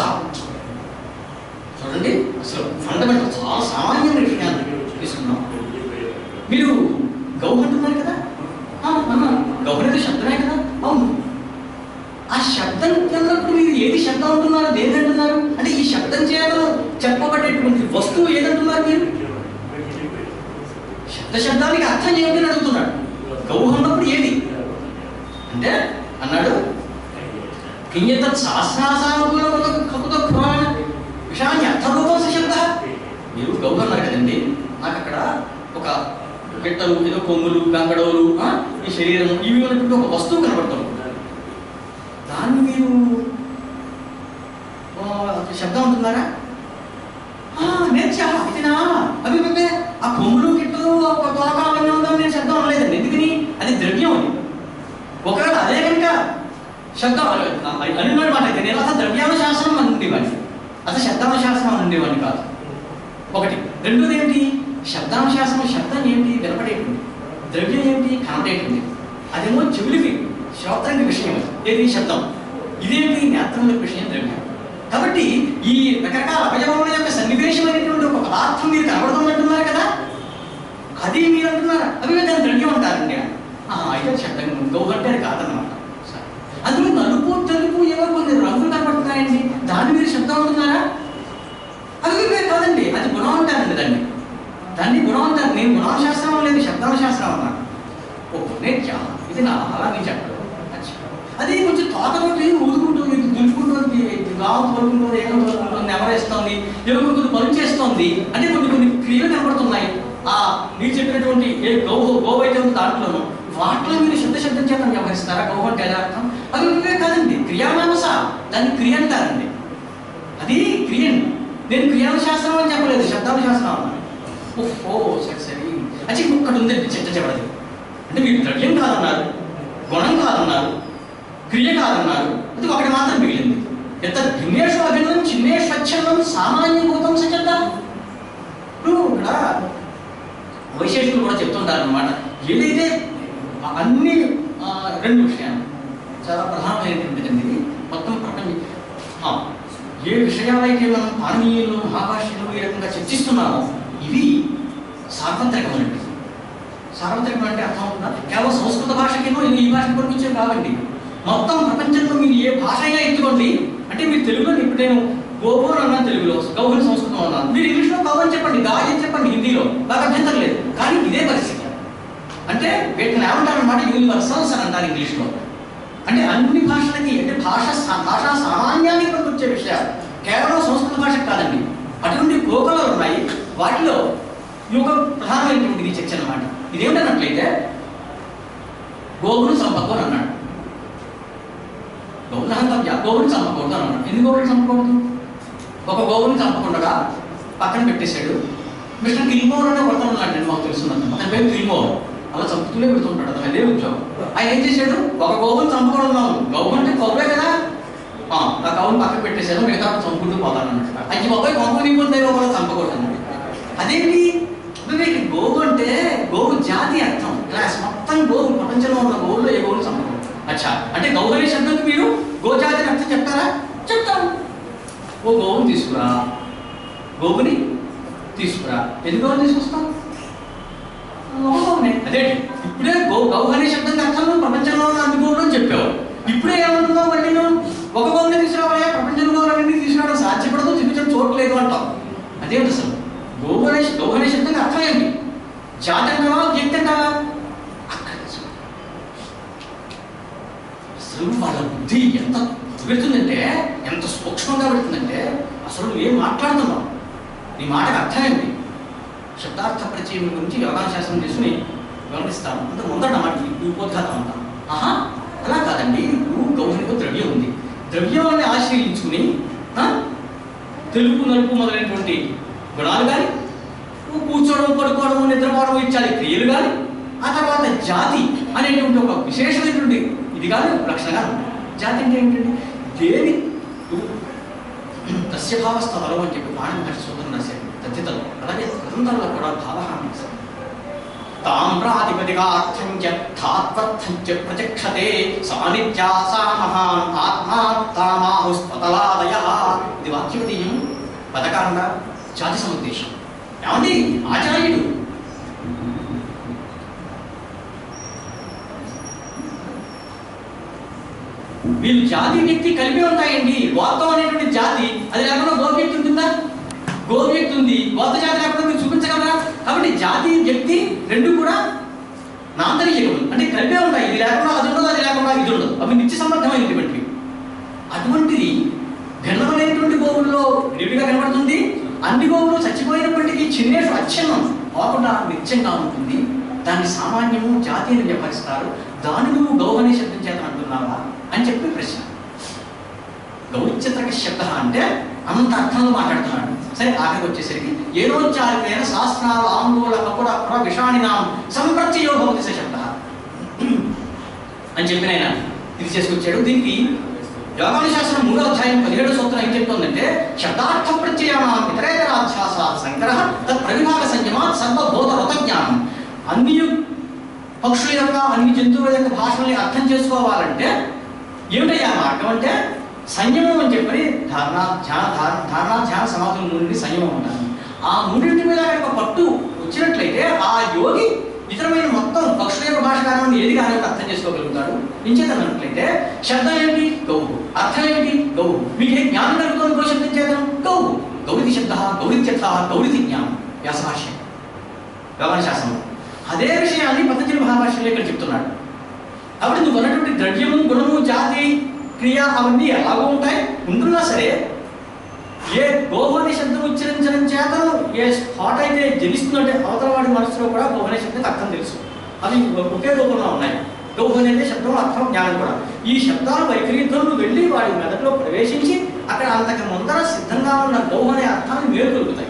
Speaker 2: చూడండి, అసలు ఫండమెంటల్ చాలా సామాన్య మీరు గౌహ అంటున్నారు కదా, గౌహ అనేది శబ్దమే కదా. అవును, ఆ శబ్దం అన్నప్పుడు మీరు ఏది శబ్దం అంటున్నారు, దేదంటున్నారు? అంటే ఈ శబ్దం చేత చెప్పబడేటువంటి వస్తువు ఏదంటున్నారు మీరు? శబ్దానికి అర్థం ఏమిటని అడుగుతున్నాడు. గౌహ అన్నప్పుడు ఏది అంటే అన్నాడు, కింయతత్ సహస్రాసానుకూలతో పురాణ విషయాన్ని అర్థరూపం శబ్ద. మీరు గౌహ అన్నారు కదండి, నాకు అక్కడ ఒక పెట్టలు, ఏదో కొమ్ములు, గంగడోలు, ఈ శరీరం, ఇవి ఉన్నటువంటి ఒక వస్తువు కనబడుతుంది. దాన్ని మీరు శబ్దం అంటున్నారా? నేర్చా ఇదినా అవి ఆ కొమ్ములు, గిట్టలు, తోక అవన్నీ ఉందని నేను శబ్దం అనలేదండి. ఎందుకని? అది ద్రవ్యం. అది ఒకవేళ అదే కనుక శబ్దం అనున్నాడు మాట అయితే నేను అసలు ద్రవ్యానుశాసనం అని ఉండేవాడిని, అసలు శబ్దానుశాసనం అని ఉండేవాడిని కాదు. ఒకటి. రెండోది ఏమిటి? శబ్దానుశాసనం, శబ్దం ఏమిటి? వినపడేటువంటి. ద్రవ్యం ఏమిటి? కనపడేటువంటి. అదేమో చెవులకి శ్రోత్రానికి విషయం, ఏది? శబ్దం. ఇదేంటి? నేత్రములకు విషయం ద్రవ్యం. కాబట్టి ఈ రకరకాల అవయవముల యొక్క సన్నివేశమైనటువంటి ఒక పదార్థం మీరు కనబడుతున్నట్టున్నారు కదా, అది మీరు అంటున్నారా? అవి దాన్ని ద్రవ్యం అంటారండి. అయితే శబ్దం గౌహ అంటే అది కాదన్నమాట. అందులో నలుపు, తెలుపు, ఏవో కొన్ని రంగులు కనబడుతున్నాయండి, దాన్ని మీరు శబ్దం అంటున్నారా? అవి కాదండి, అది గుణం అంటారండి. దాన్ని గుణం అంటారు. నేను గుణాశాస్త్రం లేదు, శబ్దానుశాస్త్రం అన్నాను. నేర్చా ఇది నా అలా నేను చెప్పలేదు. అది కొంచెం తోకతోటి ఊదుకుంటూ, దులుపుకుంటుంది, గావు తోలుకుంటుంది, ఏమో తోలుకుంటుంది, ఎవరేస్తోంది, ఏమో కొన్ని పనులు చేస్తోంది. అంటే కొన్ని క్రియలు కనబడుతున్నాయి. మీరు చెప్పినటువంటి ఏ గోవు అయితే ఉంది దాంట్లోనూ వాటిలో మీరు శబ్దం చేత వ్యవహరిస్తారా? గౌహ అంటే ఎలా అర్థం? అది ఇవే కాదండి, క్రియామానస, దాన్ని క్రియ అంటారండి. అది క్రియ. నేను క్రియానుశాస్త్రం అని చెప్పలేదు, శబ్దానుశాస్త్రం అన్నాను. ఓహో సరి. అది ఒక్కటి ఉందండి చర్చ చెప్పలేదు. అంటే మీరు ద్రవ్యం కాదన్నారు, గుణం కాదన్నారు, క్రియ కాదన్నారు, అది ఒకటి మాత్రం మిగిలింది. ఎంత భిన్నేషు అభిన్నం చిన్నేష్వచ్ఛన్నం సామాన్యభూతం సచద్ద. ఇప్పుడు ఇక్కడ వైశేషులు కూడా చెప్తుంటారు అన్నమాట. ఏదైతే అన్ని రెండు విషయాలు చాలా ప్రధానమైనటువంటిదండి. మొత్తం ప్రపంచం ఏ విషయాలైతే మనం పాణనీయులు, మహాభాష్యులు ఈ రకంగా చర్చిస్తున్నామో ఇవి సార్వత్రికమైనవి. సార్వత్రికం అంటే అర్థం ఉందా? కేవలం సంస్కృత భాషకేమో ఈ భాషకు పనిపించే కావండి. మొత్తం ప్రపంచంలో మీరు ఏ భాష అయినా ఎత్తుకోండి. అంటే మీరు తెలుగులో, ఇప్పుడు నేను గోవు అన్నాను తెలుగులో, గౌహని సంస్కృతం అన్నాను, మీరు ఇంగ్లీష్లో గౌ అని చెప్పండి, గా అని చెప్పండి హిందీలో, నాకు అభ్యంతరం లేదు. కానీ ఇదే పరిస్థితి. అంటే వీటిని ఏమంటారన్నమాట, యూనివర్సల్స్ అని అంటారు ఇంగ్లీష్లో. అంటే అన్ని భాషలకి, అంటే భాషా సామాన్యానికి పనికొచ్చే విషయాలు, కేవలం సంస్కృత భాషకు కాదండి. అటువంటి గోకులు ఉన్నాయి, వాటిలో యోగ ప్రధానమైనటువంటి చర్చ అన్నమాట. ఇదేమిటన్నట్లయితే గోవును చంపకూడదు అన్నాడు. గోవుని చంపకూడదు అన్నాడు. ఎందుకు గోవుని చంపకూడదు? ఒక గోవుని చంపకుండా పక్కన పెట్టేశాడు. మిస్టర్ కిల్మోర్ అనే వర్తనం ఉన్నాడు, మాకు తెలుసున్నట్టు. అతని పేరు కిల్మోర్. అలా చంపుతూనే పెడుతుంటాడు, అతను అదే ఉద్యోగం. ఆయన ఏం చేశాడు? ఒక గోవుని చంపకూడదు. గోవు అంటే కౌవే కదా, ఆ కౌని పక్కన పెట్టేశాడు, మిగతా చంపుకుంటూ పోతాను అన్నట్టు. అయితే బాబాయ్ కొంపని పోతే కూడా చంపకూడదు అన్నాడు. అదేంటి? గోవు అంటే గోవు జాతి అర్థం, క్లాస్ మొత్తం గోవు, ప్రపంచంలో ఉన్న గోవుల్లో ఏ గోవులు చంపకూడదు. అచ్చా, అంటే గౌ అనే శబ్దానికి మీరు గోజాతిని అర్థం చెప్తారా? చెప్తాను. ఓ గోవుని తీసుకురా, గోవుని తీసుకురా. ఎందుకు గోవుని తీసుకొస్తాం? అదే ఇప్పుడే గౌ అనే శబ్దానికి అర్థం ప్రపంచంలో ఉన్న అన్ని గోవులు అని చెప్పావు. ఇప్పుడే ఏమంటున్నావు? మళ్ళీ నువ్వు ఒక గోవుని తీసుకురావాలా, ప్రపంచంలో అన్ని తీసుకురావడం సాధ్యపడదు, చూపించడం చోట్లేదు అంటావు. అదేంటి అసలు? గౌ అనే శబ్దానికి అర్థం ఏంటి? జాతి అంటావా, వ్యక్తి అంటావా? అసలు వాళ్ళ బుద్ధి ఎంత పెడుతుందంటే, ఎంత సూక్ష్మంగా పెడుతుందంటే, అసలు ఏం మాట్లాడుతున్నావు, నీ మాటకు అర్థం ఏంటి? శబ్దార్థ పరిచయం గురించి యోగాశాస్త్రం చేసుకుని గమనిస్తాను. అంత ముందట మాట ఉపోద్ఘాతం అంటాం. అలా కాదండి. ఇప్పుడు గౌహనికు ద్రవ్యం ఉంది, ద్రవ్యాన్ని ఆశ్రయించుకుని తెలుపు, నలుపు మొదలైనటువంటి గుణాలు కానీ, కూర్చోవడం, పడుకోవడం, నిద్రపోవడం ఇత్యాది క్రియలు కానీ, ఆ తర్వాత జాతి అనేటువంటి ఒక విశేషమైనటువంటి ఇది కానీ లక్షణంగా ఉంటుంది. జాతి అంటే ఏంటంటే దేని తస్యభావస్థలం అని చెప్పి పాణి మహర్షి సూత్రం రాశారు తద్దితలో. అలాగే గ్రంథాల్లో కూడా భావ తామ్రాధిపతికార్థం తాత్వర్థం ప్రచక్షతే సానిధ్యా సా మహాన్ ఆత్మా తామాహుస్పతలాదయ. ఇది వాక్యవదీయం, పదకాండ, జాతి సముద్దేశం. ఏమండి ఆచార్యుడు వీళ్ళు జాతి వ్యక్తి కలిపి ఉంటాయండి. గోత్రం అనేటువంటి జాతి అది లేకుండా గోవ్యక్తి ఉంటుందా? గోవ్యక్తి ఉంది, గోత్ర జాతి లేకుండా మీరు చూపించగలరా? కాబట్టి జాతి వ్యక్తి రెండు కూడా నాంతరీయకములు, అంటే కలిపే ఉంటాయి. ఇది లేకుండా అది ఉండదు, అది లేకుండా ఇది ఉండదు. అవి నిత్య సంబద్ధమైనటువంటివి. అటువంటిది భిన్నమైనటువంటి గోవుల్లో విడివిడిగా కనబడుతుంది. అన్ని గోవులు చచ్చిపోయినప్పటికీ చిన్నేషు అచ్ఛన్నం కాకుండా నిత్యంగా ఉంటుంది. దాన్ని సామాన్యము జాతి అని వ్యవహరిస్తారు. దాని నువ్వు గౌ అనే శబ్దం చేత అంటున్నావా అని చెప్పి ప్రశ్న. గౌచిత్రక శబ్ద అంటే అంత అర్థంలో మాట్లాడుతున్నాడు. సరే, ఆఖరికి వచ్చేసరికి ఏనోచ్చారికైన శాస్త్రాలు ఆందోళన కపుడ విషాణినాం సంప్రత్యయో భవతి స శబ్ద అని చెప్పిన ఆయన ఇది చేసుకొచ్చాడు. దీనికి యోగాని శాస్త్రం 3వ అధ్యాయం 17వ సూత్రం ఏం చెప్తుందంటే, శబ్దార్థ ప్రత్యయానాం ఇతరేతరాధ్యాసాత్ సంకర తత్ ప్రవిభాగ సంయమాత్ సర్వబోధ రతజ్ఞానం. అన్ని పక్షుల యొక్క అన్ని జంతువుల యొక్క భాషల్ని అర్థం చేసుకోవాలంటే ఏమిటయ్యా మార్గం అంటే సంయమం అని చెప్పి ధారణ ధ్యాన సమాధుల నుండి సంయమం ఉంటాను. ఆ మూడింటి మీద కనుక పట్టు వచ్చినట్లయితే ఆ యోగి ఇతరమైన మొత్తం పక్షుల యొక్క భాష కారణం ఏది కానీ అర్థం చేసుకోగలుగుతాడు. ఇంచేతనట్లయితే శబ్దం ఏమిటి? గౌవు. అర్థం ఏమిటి? గౌవు. మీకు ఏ జ్ఞానం కలుగుతుంది? గో శబ్దం చేద్దాం. గౌవు. గౌరితి శబ్ద గౌరిత్యర్థ గౌరితి జ్ఞానం. వ్యాసభాష్యం యోగాన శాస్త్రం అదే విషయాన్ని పతంజలి మహాభాష్యంలో ఇక్కడ చెప్తున్నాడు. కాబట్టి నువ్వు అన్నటువంటి ద్రవ్యము, గుణము, జాతి, క్రియ అవన్నీ ఎలాగో ఉంటాయి. ఉంటున్నా సరే ఏ గోహని శబ్దం ఉచ్చరించడం చేతను ఏ స్పాట్ అయితే జనిస్తుందంటే అవతల వాడి మనసులో కూడా గోహనే శబ్దానికి అర్థం తెలుసు. అవి ఒకే రూపంలో ఉన్నాయి. గోహని అంటే శబ్దం, అర్థం, జ్ఞానం కూడా. ఈ శబ్దాలు వైఖరితో వెళ్ళి వాడి మెదడులో ప్రవేశించి అక్కడ అంతకు ముందర సిద్ధంగా ఉన్న గోహనే అర్థాన్ని మేలుకొలుపుతాయి.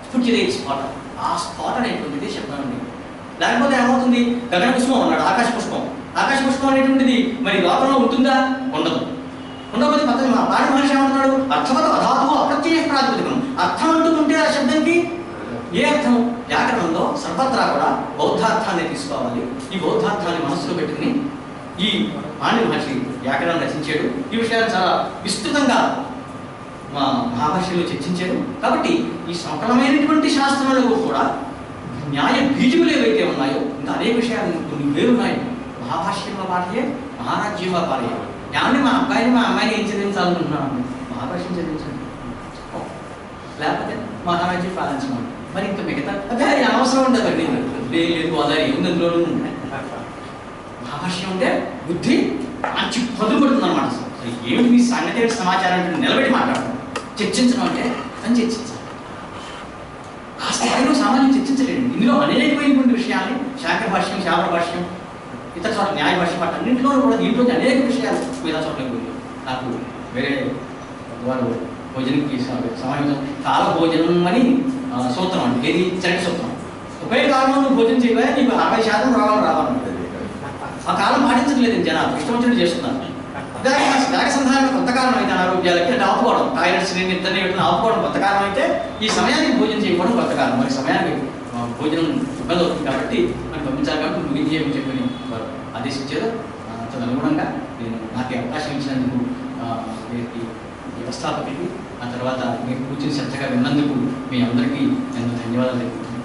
Speaker 2: స్ఫుటిదే స్పాట్. ఆ స్పాట్ అనేటువంటిది శబ్దం అండి. లేకపోతే ఏమవుతుంది? గగన పుష్పం అన్నాడు, ఆకాశ పుష్పం. ఆకాశ పుష్పం అనేటువంటిది మరి లోకంలో ఉంటుందా? ఉండదు. ఉండకపోతే పద్ధతి పాడి మహర్షి ఏమంటున్నాడు? అర్థవత అధాతు అప్రత్యయ ప్రాతిపదికం. అర్థం అంటుకుంటే ఆ శబ్దంకి ఏ అర్థం? వ్యాకరణంలో సర్వత్రా కూడా బౌద్ధార్థాన్ని తీసుకోవాలి. ఈ బౌద్ధార్థాన్ని మనస్సులో పెట్టుకుని ఈ పాడి మహర్షి వ్యాకరణం రచించాడు. ఈ విషయాలు చాలా విస్తృతంగా మా మహాభాష్యంలో చర్చించారు. కాబట్టి ఈ సంకలమైనటువంటి శాస్త్రాలలో కూడా న్యాయ బీజములు ఏవైతే ఉన్నాయో ఇంకా అనేక విషయాలు కొన్ని వేరున్నాయి. మహాభాష్యంలో పాఠే మహారాజ్యంలో పాఠే. జ్ఞాని మా అబ్బాయిని మా అమ్మాయిని ఏం చదివించాలనుకుంటున్నాను? మహాభాష్యం చదివించండి, లేకపోతే మహారాజ్యం పాలించమని. మరి ఇంకా మిగతా అదే అనవసరం ఉండదు. లేదు గోదావరి ఏముంది అందులోనూ ఉంటాయి. మహాభాష్యం అంటే బుద్ధి మంచి పదులు పడుతుంది అన్నమాట. ఏమిటి మీ సంగతి సమాచారం అంటే నిలబెట్టి మాట్లాడడం. చర్చించడం అంటే అని చర్చించాలి. ఆ స్థాయిలో సామాన్యం చర్చించలేడు. ఇందులో అనేకమైనటువంటి విషయాన్ని శాఖ భాష్యం, శాపర భాష్యం, ఇతర చోట్ల న్యాయ భాష్యం పట్ల అన్నింటిలో కూడా దీంట్లో అనేక విషయాలు మిగతా చోట్ల నాకు వేరే వారు భోజనంకి సమావేశం కాల భోజనం అని సూత్రం అండి. ఏది చరటి సూత్రం. ఒకే కాలంలో నువ్వు భోజనం చేయలే, నీకు 60% రావాలి. ఆ కాలం పాటించట్లేదు జనాలు, ఇష్టం వచ్చినట్టు చేస్తున్నారు. వేగ సంధానం కొంతకాలం అయితే అనారోగ్యాలకి అంటే ఆపుకోవడం, టాయిలెట్స్ నిద్రని వీటిని ఆపుకోవడం కొంతకాలం అయితే, ఈ సమయానికి భోజనం చేయకపోవడం కొంతకాలం. మరి సమయానికి భోజనం ఇబ్బంది అవుతుంది కాబట్టి మనం పంపించాలి. కాబట్టి ముగించేయమని చెప్పి వారు ఆదేశించారు. తదనుగుణంగా నేను నాకు అవకాశం ఇచ్చినందుకు వ్యవస్థాపకుడికి, ఆ తర్వాత మీరు కూర్చొని శ్రద్ధగా విన్నందుకు మీ అందరికీ నేను ధన్యవాదాలు తెలుపుతున్నాను.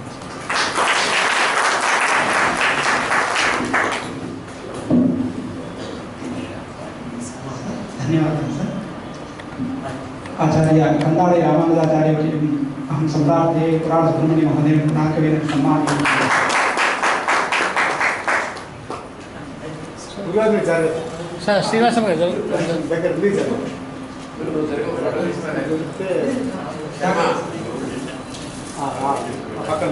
Speaker 1: ధన్యవాదాలు సార్. ఆచార్య కందాళి రామానుజాచార్య అహం सम्राटे पुराण सुब्रह्मण्य महोदय नाकवेन सम्मान
Speaker 3: सर श्रीवास्तव
Speaker 4: దగ్గర ప్లీజ్ పక్కన